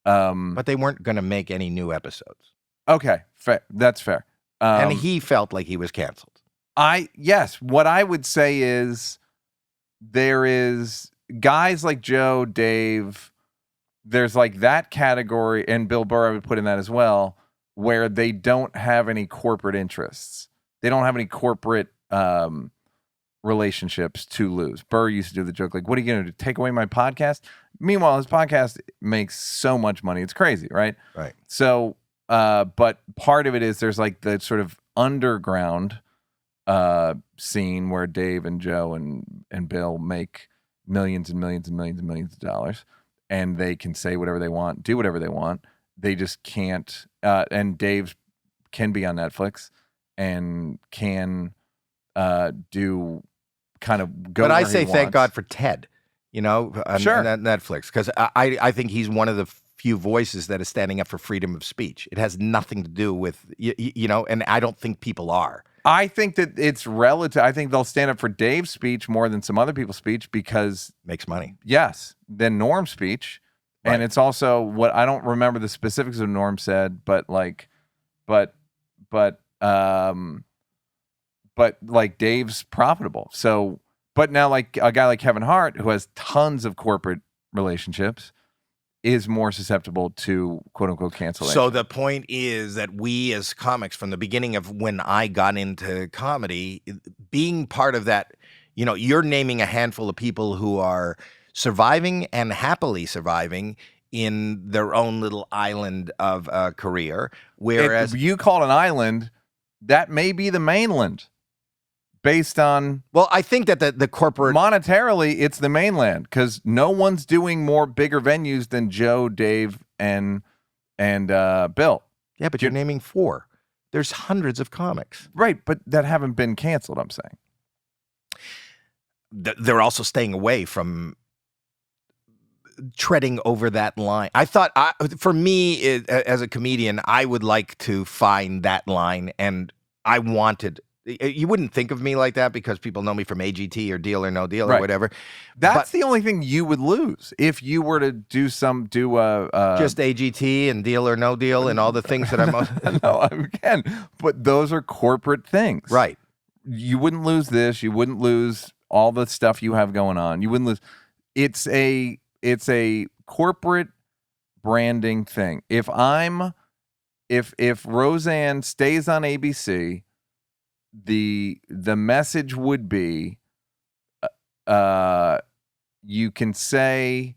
But they weren't going to make any new episodes. Okay, fair. That's fair. And he felt like he was canceled. Yes. What I would say is there is guys like Joe, Dave, there's like that category, and Bill Burr I would put in that as well, where they don't have any corporate interests. They don't have any corporate relationships to lose. Burr used to do the joke, like, what are you going to do, take away my podcast? Meanwhile, his podcast makes so much money. It's crazy, right? Right. So, but part of it is there's like the sort of underground scene where Dave and Joe and Bill make millions and millions and millions and millions of dollars, and they can say whatever they want, do whatever they want. They just can't. And Dave can be on Netflix and can do kind of go. But I say thank God for Ted, on Sure. Netflix, because I think he's one of the few voices that is standing up for freedom of speech. It has nothing to do with and I don't think people are. I think that it's relative. I think they'll stand up for Dave's speech more than some other people's speech because makes money. Yes, than Norm's speech. Right. And it's also what I don't remember the specifics of Norm said, but like Dave's profitable. So, but now like a guy like Kevin Hart, who has tons of corporate relationships, is more susceptible to quote unquote cancellation. So the point is that we as comics, from the beginning of when I got into comedy, being part of that, you're naming a handful of people who are surviving and happily surviving in their own little island of a career. Whereas if you call it an island, that may be the mainland. Based on, well, I think that the corporate monetarily, it's the mainland because no one's doing more bigger venues than Joe, Dave, and Bill. Yeah, but you're naming 4. There's hundreds of comics, right? But that haven't been canceled. I'm saying they're also staying away from treading over that line. I thought, for me, as a comedian, I would like to find that line, and I wanted. You wouldn't think of me like that because people know me from AGT or Deal or No Deal or whatever. That's the only thing you would lose if you were to do just AGT and Deal or No Deal and all the things that I'm. No, again, but those are corporate things, right? You wouldn't lose this. You wouldn't lose all the stuff you have going on. You wouldn't lose. It's a corporate branding thing. If Roseanne stays on ABC. The message would be, you can say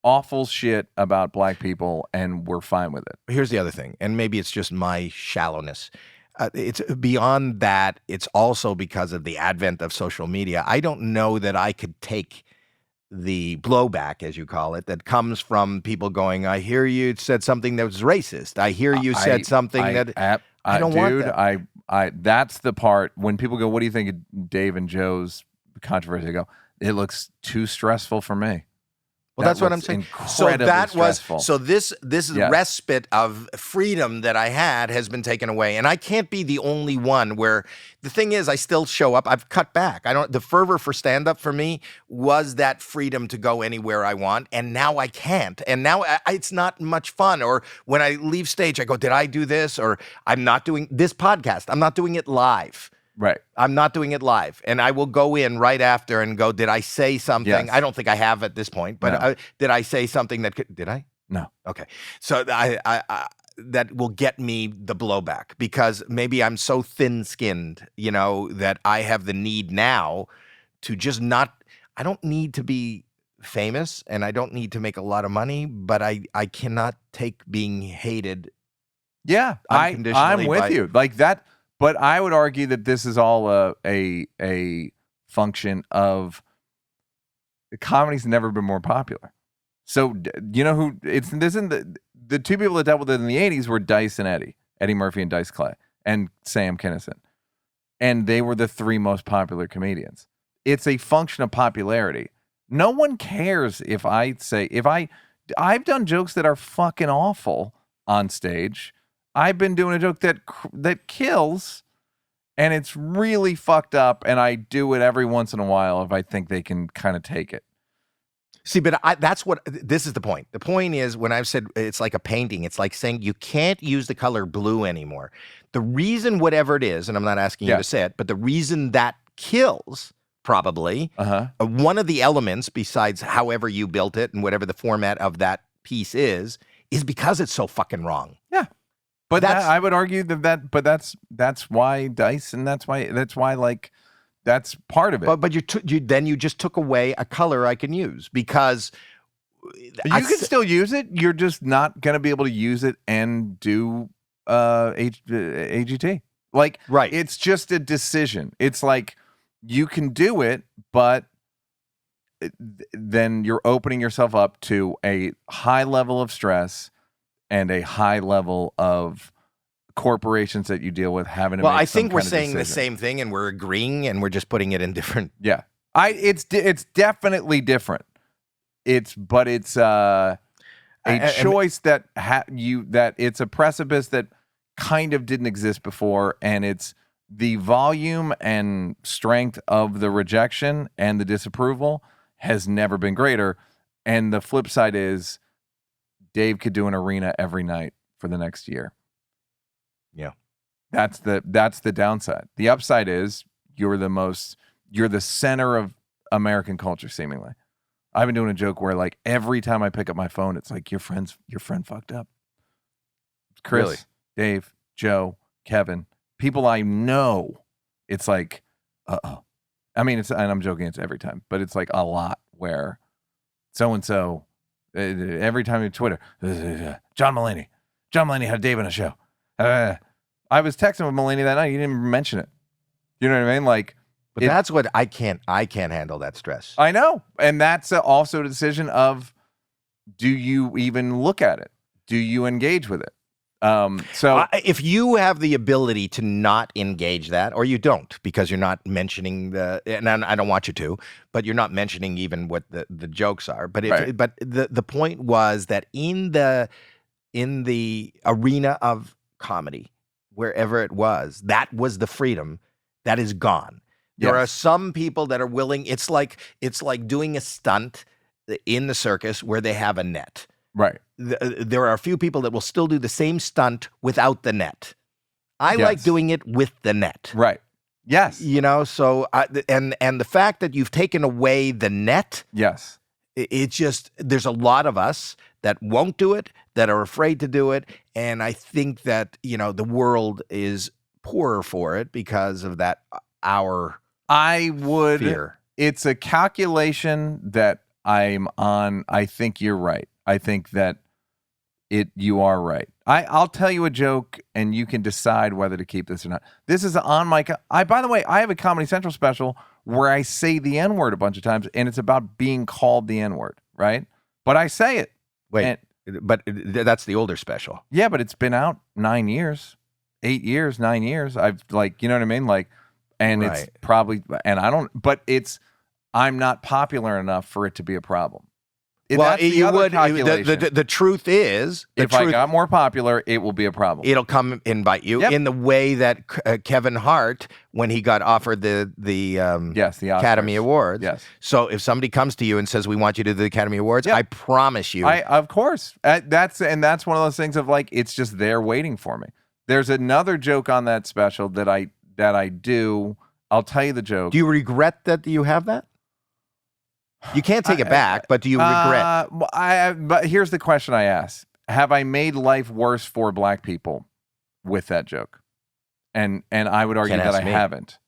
awful shit about black people and we're fine with it. Here's the other thing, and maybe it's just my shallowness. It's beyond that. It's also because of the advent of social media. I don't know that I could take the blowback, as you call it, that comes from people going, I hear you said something that was racist. I hear you said something that I don't want that. That's the part when people go, what do you think of Dave and Joe's controversy? I go, it looks too stressful for me. Well, that's what I'm saying. So this respite of freedom that I had has been taken away, and I can't be the only one. Where the thing is, I still show up. I've cut back. The fervor for stand up for me was that freedom to go anywhere I want, and now I can't. And now it's not much fun. Or when I leave stage, I go, did I do this? Or I'm not doing this podcast. I'm not doing it live. Right. I'm not doing it live. And I will go in right after and go, did I say something? Yes. I don't think I have at this point, but No. did I say something that did I? No. Okay. So I that will get me the blowback because maybe I'm so thin-skinned, that I have the need now to just I don't need to be famous and I don't need to make a lot of money, but I cannot take being hated. Yeah, I'm with you like that. But I would argue that this is all a function of comedy's never been more popular. So you know who the two people that dealt with it in the 80s were Dice and Eddie Murphy and Dice Clay and Sam Kinison. And they were the three most popular comedians. It's a function of popularity. No one cares if I've done jokes that are fucking awful on stage. I've been doing a joke that kills and it's really fucked up. And I do it every once in a while if I think they can kind of take it. See, but this is the point. The point is when I've said it's like a painting, it's like saying you can't use the color blue anymore. The reason, whatever it is, and I'm not asking you to say it, but the reason that kills probably one of the elements besides however you built it and whatever the format of that piece is because it's so fucking wrong. Yeah. But I would argue but that's why Dice and that's why like that's part of it. But you just took away a color I can use because you can still use it. You're just not going to be able to use it and do AGT. Like, right. It's just a decision. It's like you can do it, but then you're opening yourself up to a high level of stress and a high level of corporations that you deal with having to make I think we're saying the same thing and we're agreeing and we're just putting it in different. Yeah. It's definitely different. It's a choice that it's a precipice that kind of didn't exist before, and it's the volume and strength of the rejection and the disapproval has never been greater. And the flip side is Dave could do an arena every night for the next year. Yeah. That's the downside. The upside is you're the center of American culture, seemingly. I've been doing a joke where like every time I pick up my phone, it's like your friend fucked up. Chris, really? Dave, Joe, Kevin, people I know. It's like, uh-oh. I mean, and I'm joking, it's every time, but it's like a lot where so-and-so, every time you Twitter, John Mulaney had Dave on a show. I was texting with Mulaney that night. You didn't even mention it. You know what I mean? Like, but that's what I can't handle that stress. I know. And that's also a decision of, do you even look at it? Do you engage with it? So if you have the ability to not engage that, or you don't, because you're not mentioning and I don't want you to, but you're not mentioning even what the jokes are. But but the point was that in the arena of comedy, wherever it was, that was the freedom that is gone. There are some people that are willing. It's like doing a stunt in the circus where they have a net. Right. There are a few people that will still do the same stunt without the net. I like doing it with the net. Right. Yes. So and the fact that you've taken away the net. Yes. It's just there's a lot of us that won't do it, that are afraid to do it, and I think that the world is poorer for it because of that. Fear. It's a calculation that I'm on. I think you're right. I think that you are right. I'll tell you a joke and you can decide whether to keep this or not. This is on my, by the way, I have a Comedy Central special where I say the N-word a bunch of times and it's about being called the N-word, right? But I say it. Wait, but that's the older special. Yeah, but it's been out 9 years, 8 years, 9 years. I've you know what I mean? And it's probably, and I'm not popular enough for it to be a problem. The truth is, I got more popular, it will be a problem. It'll come and bite you in the way that Kevin Hart, when he got offered the Academy Awards. Yes. So if somebody comes to you and says, "We want you to do the Academy Awards," I promise you, of course, that's one of those things of like it's just there waiting for me. There's another joke on that special that that I do. I'll tell you the joke. Do you regret that you have that? You can't take it back, but do you regret? But here's the question I ask. Have I made life worse for black people with that joke? And I would argue that I haven't.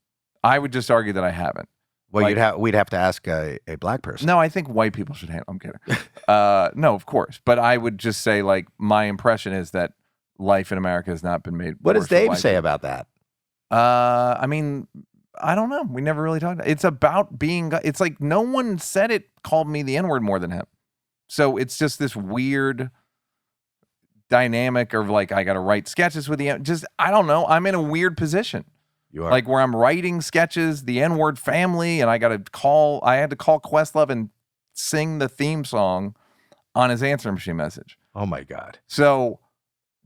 I would just argue that I haven't. Well, we'd have to ask a black person. No, I think white people should handle. I'm kidding. No, of course. But I would just say, like, my impression is that life in America has not been made. What worse does Dave for say people. about that? I mean, I don't know. We never really talked. It's about being. It's like no one said it called me the N-word more than him. So it's just this weird dynamic of like I got to write sketches with the. Just I don't know. I'm in a weird position. You are. Like where I'm writing sketches, the N-word family, and I had to call Questlove and sing the theme song on his answering machine message. Oh my God. So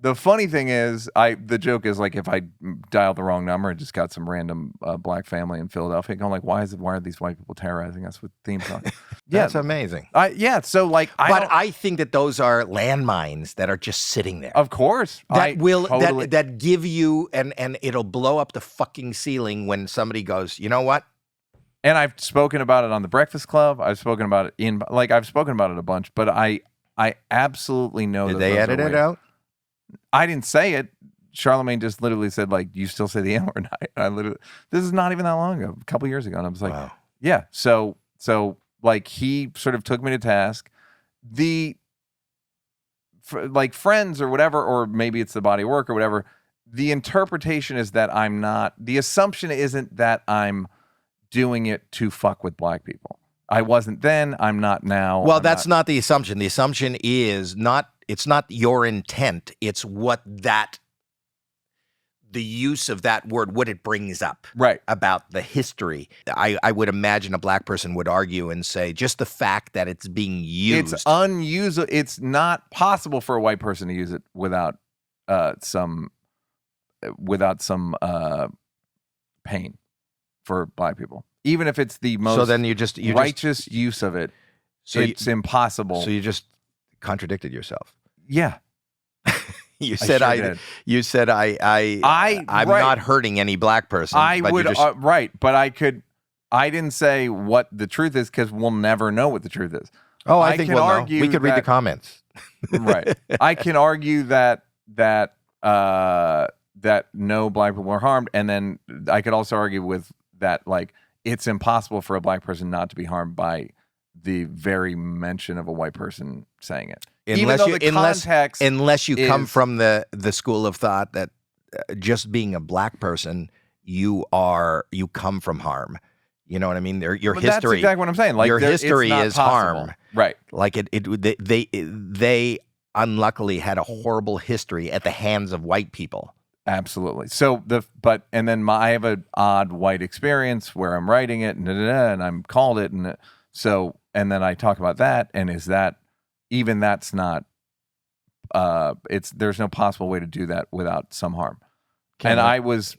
the funny thing is, the joke is like if I dialed the wrong number and just got some random black family in Philadelphia, I'm like, why are these white people terrorizing us with theme songs? That's amazing. So like, I think that those are landmines that are just sitting there. Of course, that give you and it'll blow up the fucking ceiling when somebody goes, you know what? And I've spoken about it on the Breakfast Club. I've spoken about it I've spoken about it a bunch, but I absolutely know. Did they edit it out? I didn't say it. Charlemagne just literally said, like, you still say the N-word. I literally, this is not even that long ago, a couple years ago. And I was like, wow. Yeah. So like he sort of took me to task. Like friends or whatever, or maybe it's the body of work or whatever. The interpretation is that I'm not, the assumption isn't that I'm doing it to fuck with black people. I wasn't then, I'm not now. Well, that's not the assumption. The assumption is it's not your intent. It's the use of that word, what it brings up about the history. I would imagine a black person would argue and say just the fact that it's being used. It's unusable. It's not possible for a white person to use it without some pain for black people. Even if it's the most righteous use of it, it's impossible. So you just contradicted yourself. Yeah. You said I'm not hurting any black person. But I didn't say what the truth is because we'll never know what the truth is. Oh, I think we'll know. We could read the comments. Right. I can argue that no black people are harmed, and then I could also argue with that, like, it's impossible for a black person not to be harmed by the very mention of a white person saying it. Unless you come from the school of thought that just being a black person, you come from harm. You know what I mean? Your history. That's exactly what I'm saying. Like your history is harm, right? Like they unluckily had a horrible history at the hands of white people. Absolutely. So I have an odd white experience where I'm writing it and I'm called it, and then I talk about that, and is that even that's not there's no possible way to do that without some harm. I was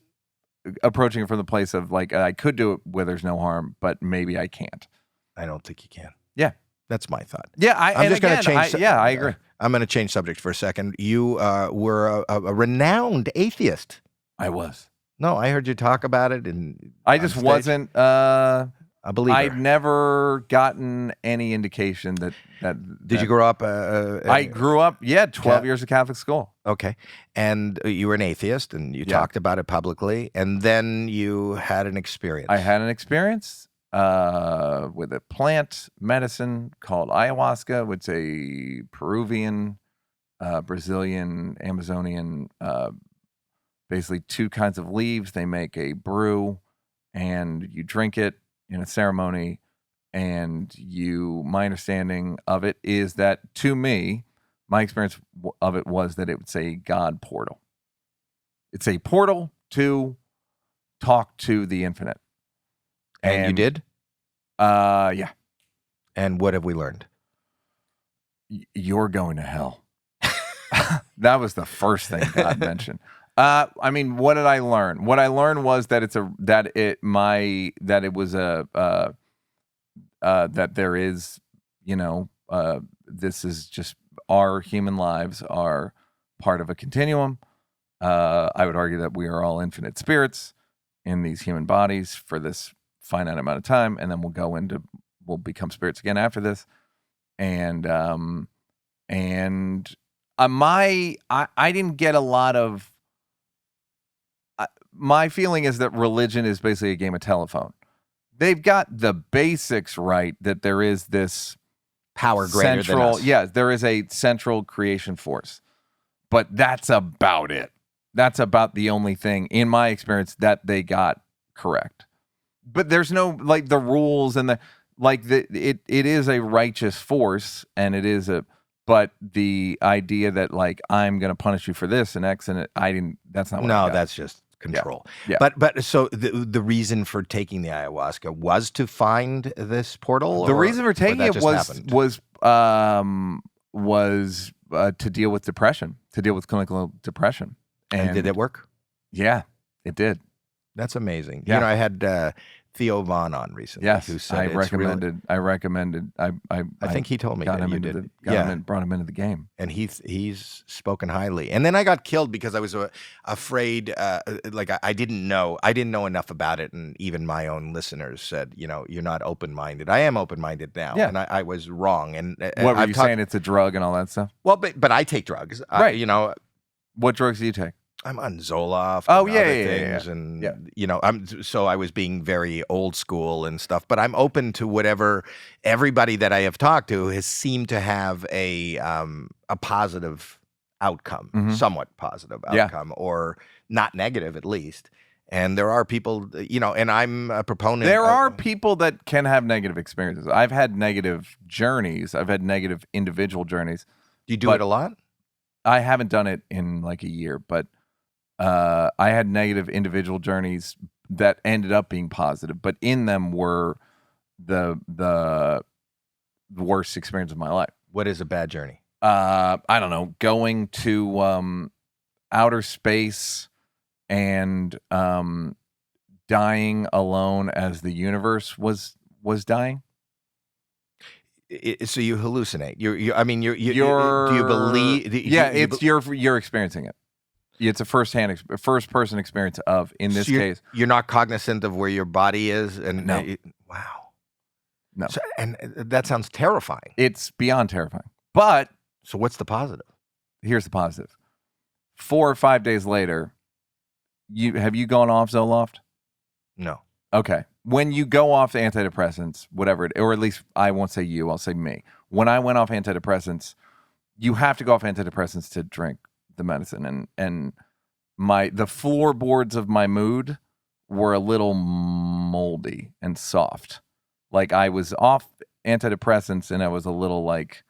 approaching it from the place of like I could do it where there's no harm, but maybe I can't. I don't think you can. Yeah. That's my thought. Yeah, I'm just going to change. I agree. I'm going to change subject for a second. You were a renowned atheist. I was. No, I heard you talk about it, and I just wasn't a believer. I'd never gotten any indication that. Did you grow up? I grew up, 12 years of Catholic school. Okay, and you were an atheist, and you talked about it publicly, and then you had an experience. I had an experience. With a plant medicine called ayahuasca. It's a Peruvian, Brazilian, Amazonian, basically two kinds of leaves. They make a brew, and you drink it in a ceremony. And my understanding of it is that, to me, my experience of it was that it's a God portal. It's a portal to talk to the infinite. And you did? Yeah. And what have we learned? You're going to hell. That was the first thing God mentioned. I mean, what did I learn? What I learned was that that there is, this is just our human lives are part of a continuum. I would argue that we are all infinite spirits. in these human bodies for this finite amount of time, and then we'll become spirits again after this. And I didn't get a lot of. My feeling is that religion is basically a game of telephone. They've got the basics right, that there is this Power greater than us. Yeah, there is a central creation force, but that's about it. That's about the only thing, in my experience, that they got correct. But there's no, like, the rules and it is a righteous force, and it is but the idea that, like, I'm going to punish you for this and X, and that's not what I got. That's just control. Yeah. But so the reason for taking the ayahuasca was to find this portal? The reason for taking it was to deal with depression, to deal with clinical depression. And did it work? Yeah, it did. That's amazing. Yeah. I had Theo Vaughn on recently. Yes, who said I recommended. I think he told me got that him you into did. brought him into the game. And he's spoken highly. And then I got killed because I was afraid. I didn't know enough about it, and even my own listeners said, you're not open-minded. I am open-minded now, and I was wrong. And what were you saying? It's a drug and all that stuff. Well, but I take drugs, right? What drugs do you take? I'm on Zoloft. Oh, and yeah, other yeah, things, yeah. and so I was being very old school and stuff. But I'm open to whatever. Everybody that I have talked to has seemed to have a positive outcome, somewhat positive outcome, or not negative at least. And there are people, and I'm a proponent. There are people that can have negative experiences. I've had negative journeys. I've had negative individual journeys. Do you do it a lot? I haven't done it in like a year, but I had negative individual journeys that ended up being positive, but in them were the worst experience of my life. What is a bad journey? I don't know, going to outer space and dying alone as the universe was dying. So you hallucinate. Do you believe? You're experiencing it. It's a first person experience of, in this case. You're not cognizant of where your body is, and no. Wow. No. So, and that sounds terrifying. It's beyond terrifying. But so what's the positive? Here's the positive. 4 or 5 days later, have you gone off Zoloft? No. Okay. When you go off antidepressants, whatever, or at least I won't say you, I'll say me. When I went off antidepressants, you have to go off antidepressants to drink the medicine, and the floorboards of my mood were a little moldy and soft. Like, I was off antidepressants and I was a little like,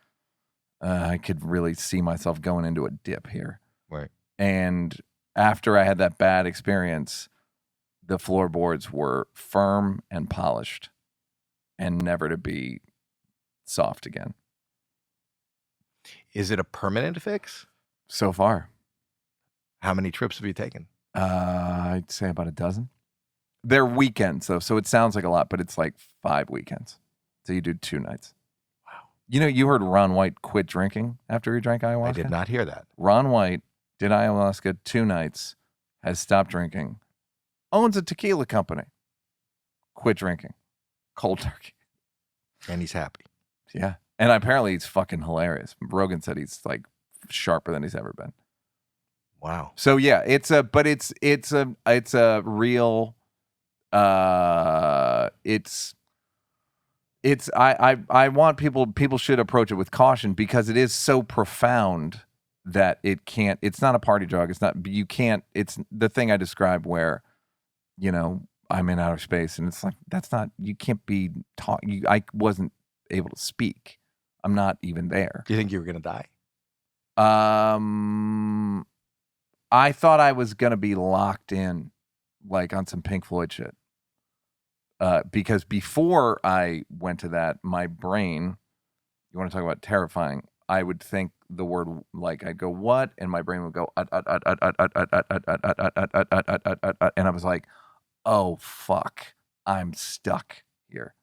I could really see myself going into a dip here. Right. And after I had that bad experience, the floorboards were firm and polished and never to be soft again. Is it a permanent fix? So far. How many trips have you taken? I'd say about a dozen. They're weekends, though, so it sounds like a lot, but it's like 5 weekends. So you do 2 nights. Wow. You heard Ron White quit drinking after he drank ayahuasca? I did not hear that. Ron White did ayahuasca 2 nights, has stopped drinking, owns a tequila company, quit drinking, cold turkey. And he's happy. Yeah. And apparently he's fucking hilarious. Rogan said he's like sharper than he's ever been. Wow. So yeah, it's a real, I want people should approach it with caution, because it is so profound that it's not a party drug. It's the thing I described where, I'm in outer space and it's like, you can't be taught. I wasn't able to speak. I'm not even there. Do you think you were going to die? I thought I was going to be locked in, like on some Pink Floyd shit. Because before I went to that, my brain, you want to talk about terrifying, I would think the word, like, I'd go, what? And my brain would go, and I was like, oh, fuck, I'm stuck here.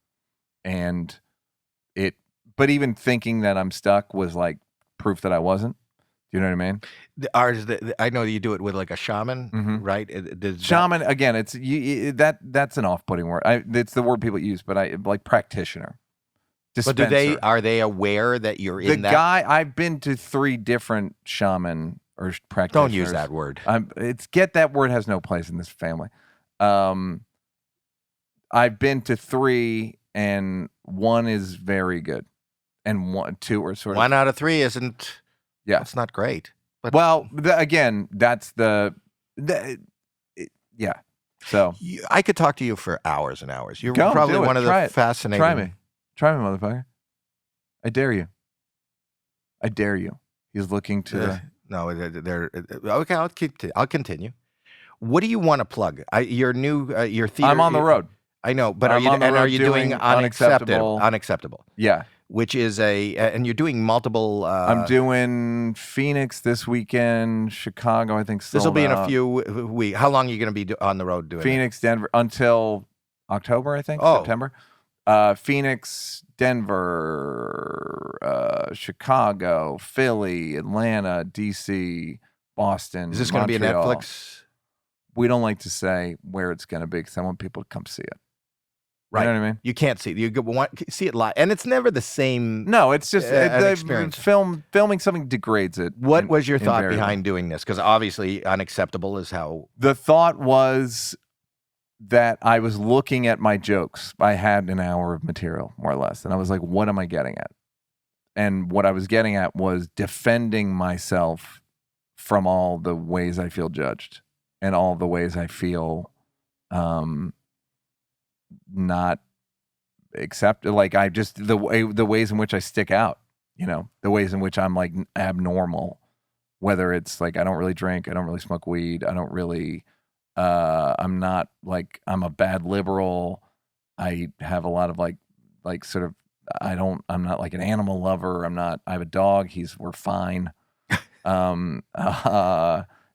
But even thinking that I'm stuck was like proof that I wasn't. Do You know what I mean? I know you do it with like a shaman, Mhm. right? Shaman, again, it's that's an off-putting word. It's the word people use, but I like practitioner, But dispenser. are they aware that you're The in that? guy, I've been to 3 different shaman or practitioners. Don't use that word. That word has no place in this family. I've been to 3, and 1 is very good, and 2 are sort of 1 out of 3 isn't. yeah. That's not great. But Well, again, that's yeah. So I could talk to you for hours and hours. You're go probably do it. one of Try the it. fascinating. Try me, motherfucker. I dare you. I dare you. He's looking to. No, they're okay. I'll continue. What do you want to plug? Your new your theater. I'm on the road. I know, but I'm on the road are you doing Unacceptable? Unacceptable. Yeah. Which is and you're doing multiple. I'm doing Phoenix this weekend, Chicago, I think. This will be in a out. few weeks. How long are you going to be on the road doing Phoenix, Denver, until October, I think, September. Phoenix, Denver, Chicago, Philly, Atlanta, DC, Boston. Is this going to be a Netflix? We don't like to say where it's going to be because I want people to come see it. Right. You know what I mean? You can't see it. You want see it live, and it's never the same. No, it's just experience. Filming something degrades it. What was your thought behind doing this? Because obviously, Unacceptable is how. The thought was that I was looking at my jokes. I had an hour of material, more or less, and I was like, "What am I getting at?" And what I was getting at was defending myself from all the ways I feel judged and all the ways I feel not accepted. Like the ways in which I stick out, the ways in which I'm like abnormal, whether it's like I don't really drink, I don't really smoke weed, I don't really I'm not like, I'm a bad liberal, I have a lot of like sort of, I'm not like an animal lover, I have a dog, we're fine.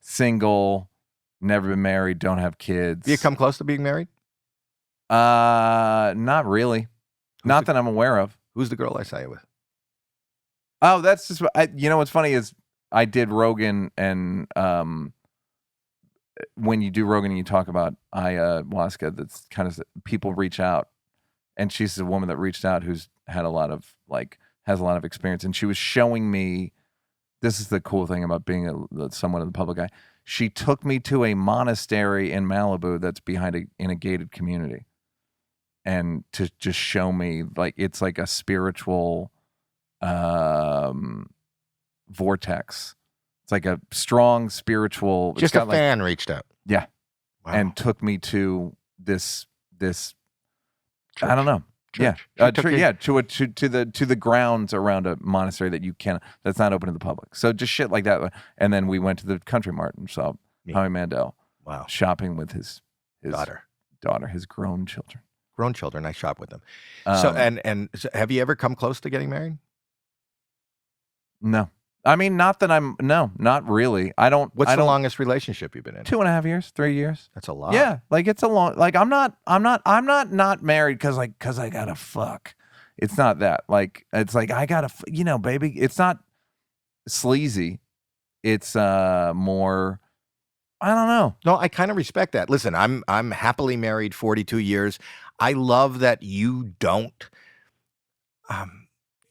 Single, never been married, don't have kids. Do you come close to being married? Not really. Not that I'm aware of. Who's the girl I saw you with? Oh, that's just what's funny is I did Rogan, and when you do Rogan and you talk about ayahuasca, that's kind of, people reach out, and she's a woman that reached out who's had has a lot of experience, and she was showing me. This is the cool thing about being someone in the public eye. She took me to a monastery in Malibu that's in a gated community, and to just show me it's like a spiritual vortex. It's like a strong spiritual. Just a fan reached out. Yeah, wow. And took me to this. Church. I don't know. Church. Yeah, to the grounds around a monastery that's not open to the public. So just shit like that. And then we went to the Country Mart and saw Howie Mandel. Wow, shopping with his daughter, his grown children. Grown children. I shop with them. So have you ever come close to getting married? No. I mean, not really. I don't. What's the longest relationship you've been in? 2.5 years, 3 years. That's a lot. Yeah, it's a long. I'm not married because I gotta fuck. It's not that. It's like I gotta, baby. It's not sleazy. It's more. I don't know. No, I kind of respect that. Listen, I'm happily married 42 years. I love that you don't.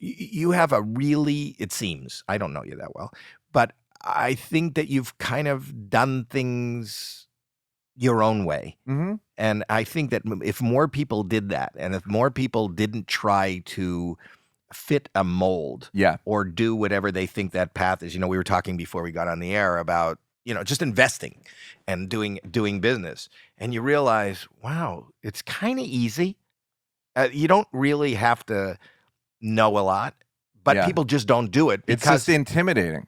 You have a really, it seems, I don't know you that well, but I think that you've kind of done things your own way. Mm-hmm. And I think that if more people did that, and if more people didn't try to fit a mold, or do whatever they think that path is, we were talking before we got on the air about, just investing and doing business. And you realize, wow, it's kind of easy. You don't really have to know a lot, but people just don't do it because it's just intimidating.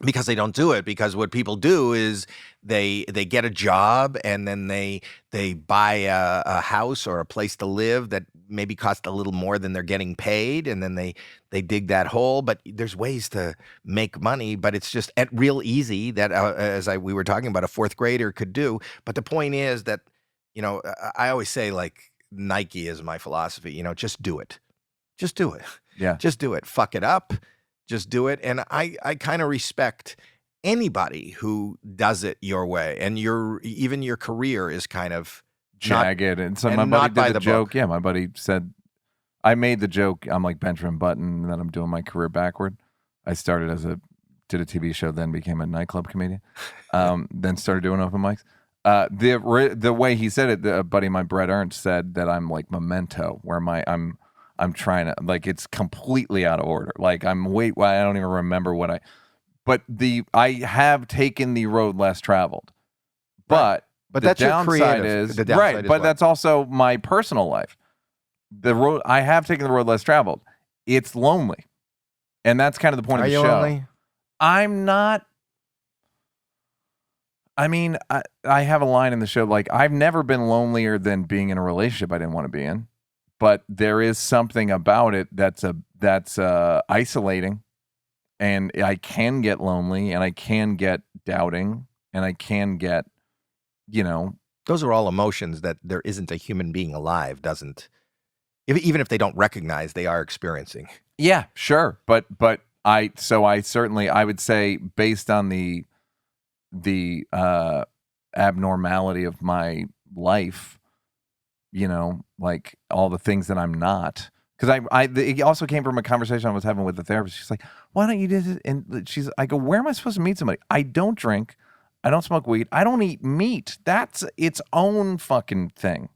Because they don't do it, because what people do is they get a job, and then they buy a house or a place to live that maybe costs a little more than they're getting paid, and then they dig that hole. But there's ways to make money, but it's just real easy that we were talking about, a fourth grader could do. But the point is that I always say, like, Nike is my philosophy. Just do it. Just do it. Yeah. Just do it. Fuck it up. just do it. And I kind of respect anybody who does it your way. And even your career is kind of jagged. And so my buddy did a joke. Yeah, my buddy said, I made the joke, I'm like Benjamin Button, and then I'm doing my career backward. I started did a TV show, then became a nightclub comedian, then started doing open mics. The way he said it, a buddy of mine, Brett Ernst, said that I'm like Memento, where I'm trying to, like, it's completely out of order. Like I don't even remember but I have taken the road less traveled. But that's downside your creative. is the downside right. is But what? that's also my personal life. I have taken the road less traveled. It's lonely, and that's kind of the point of the show. Lonely? I'm not. I mean, I have a line in the show, like, I've never been lonelier than being in a relationship I didn't want to be in, but there is something about it that's isolating, and I can get lonely, and I can get doubting, and I can get, Those are all emotions that there isn't a human being alive even if they don't recognize, they are experiencing. Yeah, sure. But I certainly, I would say, based on the abnormality of my life, like all the things that I'm not, because it also came from a conversation I was having with the therapist. She's like, why don't you do this? And I go, where am I supposed to meet somebody? I don't drink. I don't smoke weed. I don't eat meat. That's its own fucking thing.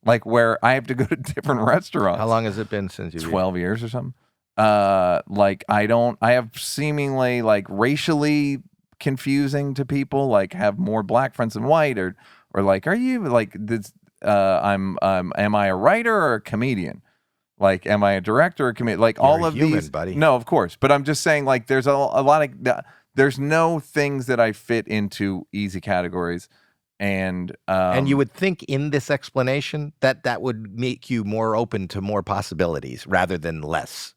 Like, where I have to go to different restaurants. How long has it been since you 12 years or something? Like, I have seemingly, like, racially confusing to people, like, have more black friends than white, or like, are you like this? Am I a writer or a comedian? Like, am I a director or a comedian? Like, You're all a of human, these, buddy. No, of course, but I'm just saying, like, there's a lot of there's no things that I fit into easy categories. And you would think in this explanation that would make you more open to more possibilities rather than less.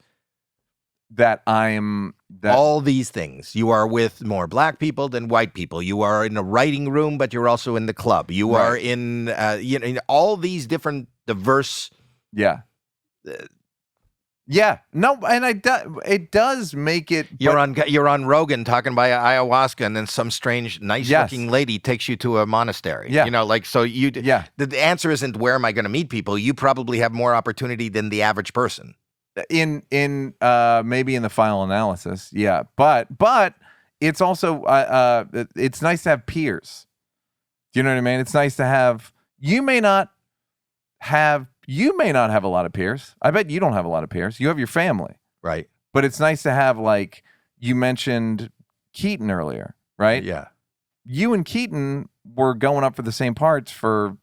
All these things. You are with more black people than white people. You are in a writing room, but you're also in the club. You are in in all these different diverse. Yeah. Yeah, no, and it does make it. You're on Rogan talking about ayahuasca, and then some strange, nice-looking lady takes you to a monastery. Yeah, so you. Yeah, the answer isn't where am I going to meet people. You probably have more opportunity than the average person. In maybe in the final analysis, yeah, but it's also it's nice to have peers. Do you know what I mean? It's nice to have. You may not have a lot of peers. I bet you don't have a lot of peers. You have your family. Right. But it's nice to have, like, you mentioned Keaton earlier, right? Yeah. You and Keaton were going up for the same parts for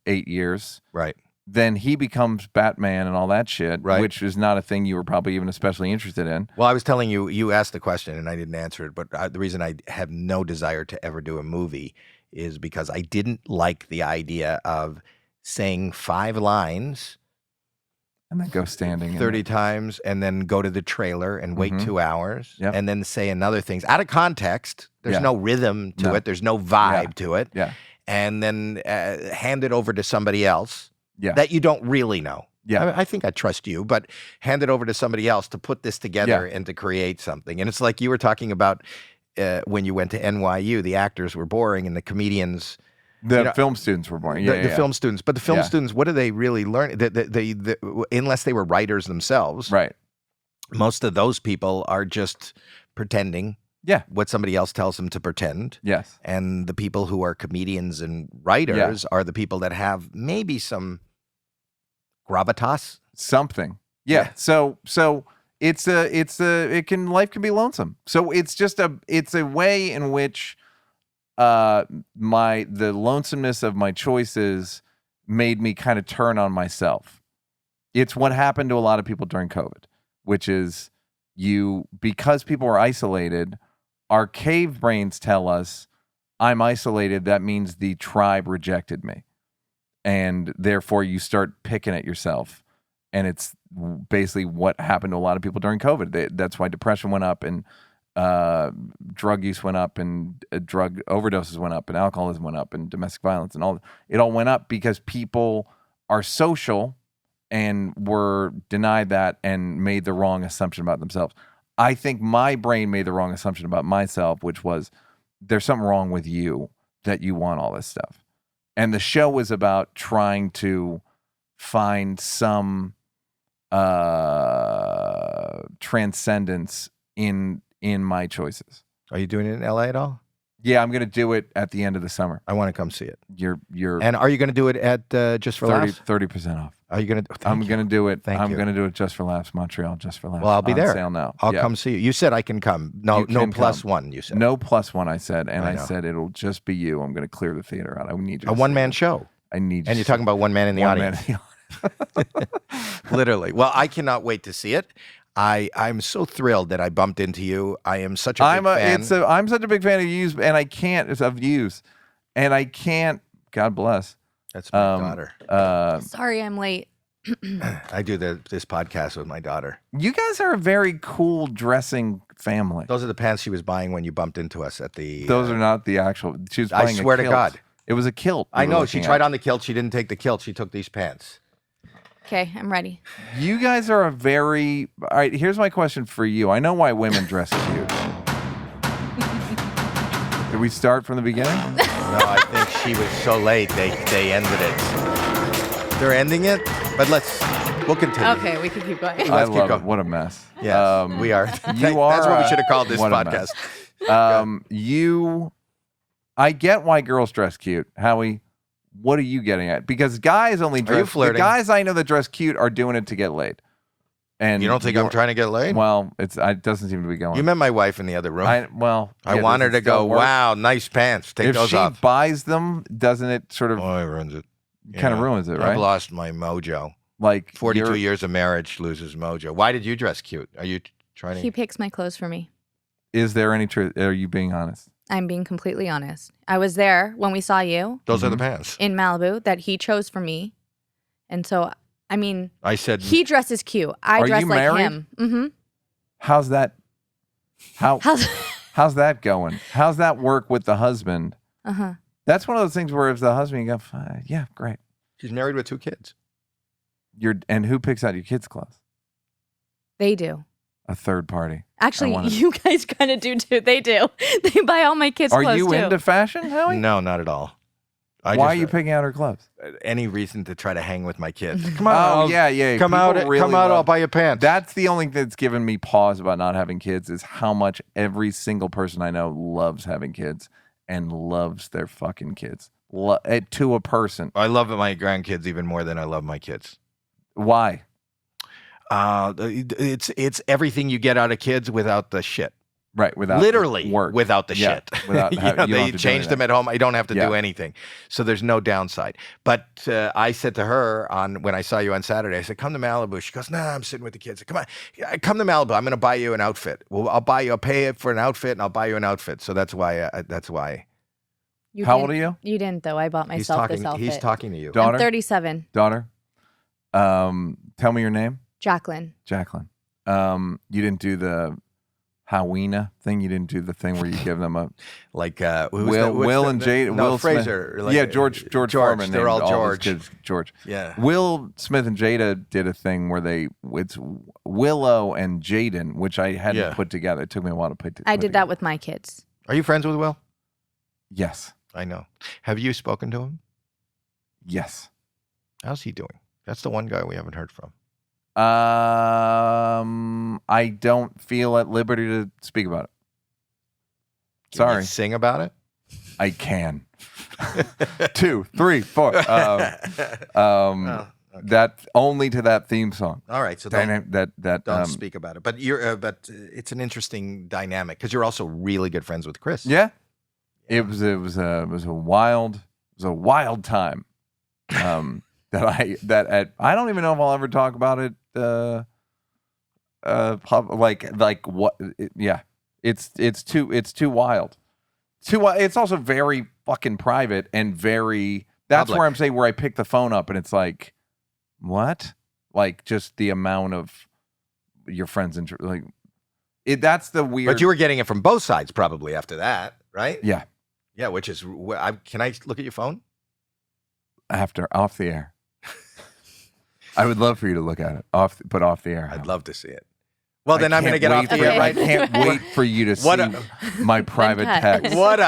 8 years. Right. Then he becomes Batman and all that shit, right. Which is not a thing you were probably even especially interested in. Well, I was telling you, you asked the question and I didn't answer it, but the reason I have no desire to ever do a movie is because I didn't like the idea of saying 5 lines and then go standing 30 times and then go to the trailer and wait 2 hours and then say another things out of context. There's no rhythm to it. There's no vibe to it. Yeah. And then hand it over to somebody else that you don't really know. Yeah. I think I trust you, but hand it over to somebody else to put this together and to create something. And it's like you were talking about when you went to NYU, the actors were boring and the comedians... The film students were boring. The film students. But the film students, what do they really learn? Unless they were writers themselves. Right. Most of those people are just pretending what somebody else tells them to pretend. Yes. And the people who are comedians and writers are the people that have maybe some gravitas. Something. Yeah. So life can be lonesome. So it's a way in which the lonesomeness of my choices made me kind of turn on myself. It's what happened to a lot of people during COVID, which is because people were isolated, our cave brains tell us I'm isolated. That means the tribe rejected me. And therefore you start picking at yourself. And it's basically what happened to a lot of people during COVID. That's why depression went up and drug use went up and drug overdoses went up and alcoholism went up and domestic violence and it all went up because people are social and were denied that and made the wrong assumption about themselves. I think my brain made the wrong assumption about myself, which was there's something wrong with you that you want all this stuff. And the show was about trying to find some transcendence in my choices. Are you doing it in LA at all? Yeah, I'm going to do it at the end of the summer. I want to come see it. You're And are you going to do it at Just for Laughs? 30% off. Are you going to? I'm going to do it. Thank I'm you. going to do it Just for Laughs, Montreal, Just for Laughs. Well, I'll be on there. Sale now. I'll Yeah. come see you. You said I can come. No, You no can plus come. one. You said No plus one. I said, and I I know. said it'll just be you. I'm going to clear the theater out. I need you. a to one see man it. show. I need you. And you're talking about one man in the one man audience. in the audience. Literally. Well, I cannot wait to see it. I'm so thrilled that I bumped into you. I am such a big fan. I'm such a big fan of yous, and I can't of yous, and I can't. God bless. That's my daughter. Sorry, I'm late. I do this podcast with my daughter. You guys are a very cool dressing family. Those are the pants she was buying when you bumped into us at the. Those are not the actual. She was I buying swear a to kilt. God. It was a kilt. I we were know. She looking tried at. on the kilt. She didn't take the kilt. She took these pants. Okay, I'm ready. You guys are a very. All right, here's my question for you. I know why women dress cute. Did we start from the beginning? No, I think she was so late. They ended it. They're ending it, but we'll continue. Okay, we can keep going. Let's I keep love going. it. What a mess. Yes, we are. You are. That's what we should have called this what a podcast. mess. I get why girls dress cute. Howie, what are you getting at? Because guys only dress. you flirting? The guys I know that dress cute are doing it to get laid. And You don't think I'm trying to get laid? Well, it doesn't seem to be going. You met my wife in the other room. I I want her to go, wow, nice pants. Take If those she off. buys them, doesn't it sort of Oh, it ruins it. kind of ruins it, I've right? lost my mojo. Like 42 years of marriage loses mojo. Why did you dress cute? Are you trying to? He picks my clothes for me. Is there any truth? Are you being honest? I'm being completely honest. I was there when we saw you Those are the pants. in Malibu that he chose for me. And so, I mean, I said. he dresses cute. I Are dress you like married? him. Mm-hmm. How's that? How's How's that going? How's that work with the husband? Uh-huh. That's one of those things where if the husband, you go, yeah, great. She's married with 2 kids. And who picks out your kids' clothes? They do. A third party. Actually, wanna- you guys kind of do too. They do. They buy all my kids' Are clothes you too. into fashion, Howie? No, not at all. Why are you picking out her clothes? Any reason to try to hang with my kids? Come on. Oh, I'll- yeah. Come People out. really Come out. love- I'll buy you pants. That's the only thing that's given me pause about not having kids is how much every single person I know loves having kids and loves their fucking kids. To a person. I love my grandkids even more than I love my kids. Why? It's everything you get out of kids without the shit. Right. Without literally work. without the Yeah, shit. without You having- know, you don't they have to do change them anything. at home. I don't have to Yeah. do anything, so there's no downside. But I said to her when I saw you on Saturday, I said, "Come to Malibu." She goes, "Nah, I'm sitting with the kids." I said, "Come on, come to Malibu. I'm going to buy you an outfit. Well, I'll pay it for an outfit, and I'll buy you an outfit." So that's why. You How old didn't- are you? You didn't, though. I bought He's myself talking. this outfit. He's talking to you. Daughter? I'm 37. Daughter? Tell me your name. Jacqueline. Jacqueline. You didn't do the Howina thing. You didn't do the thing where you give them a Like Will and Jade. No, Will Smith. Fraser. Like, yeah, George Foreman. They're named all his George. kids George. Yeah. Will Smith and Jada did a thing where it's Willow and Jaden, which I hadn't put together. It took me a while to put. I did that with my kids. Are you friends with Will? Yes. I know. Have you spoken to him? Yes. How's he doing? That's the one guy we haven't heard from. I don't feel at liberty to speak about it. Can you Sorry. sing about it? I can. 2, 3, 4. Oh, okay. That only to that theme song. All right, so don't That speak about it. But but it's an interesting dynamic because you're also really good friends with Chris. Yeah. It was a wild time. I don't even know if I'll ever talk about it. It's too wild. It's also very fucking private and very. That's Public. where I'm saying where I pick the phone up and it's like, what? Like just the amount of your friends and like it. That's the weird. But you were getting it from both sides probably after that, right? Yeah. Yeah, which is can I look at your phone? Off the air. I would love for you to look at it. Off the air. I'd love to see it. Well, then I'm going to get off the air Okay. right I can't wait for you to see What my private text. What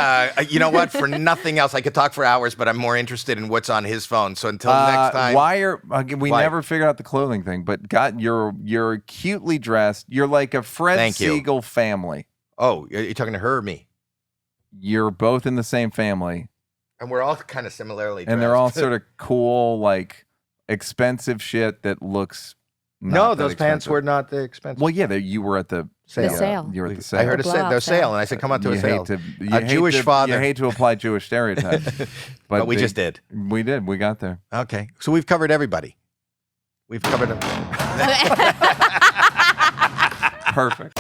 you know what? For nothing else, I could talk for hours, but I'm more interested in what's on his phone. So until next time. We Why? never figured out the clothing thing, but you're cutely dressed. You're like a Fred Thank you. Siegel family. Oh, you're talking to her or me? You're both in the same family, And we're all kind of similarly dressed. and they're all sort of cool, like expensive shit that looks. No, not that those pants expensive. were not the expensive. Well, yeah, you were at the The sale. You were at the sale. I heard The a sale, blowout sale, sale. and I said, come on to a You sale. hate A Jewish father. You hate to apply Jewish stereotypes, But we just did. We did. We got there. Okay. So we've covered everybody. We've covered them. Perfect.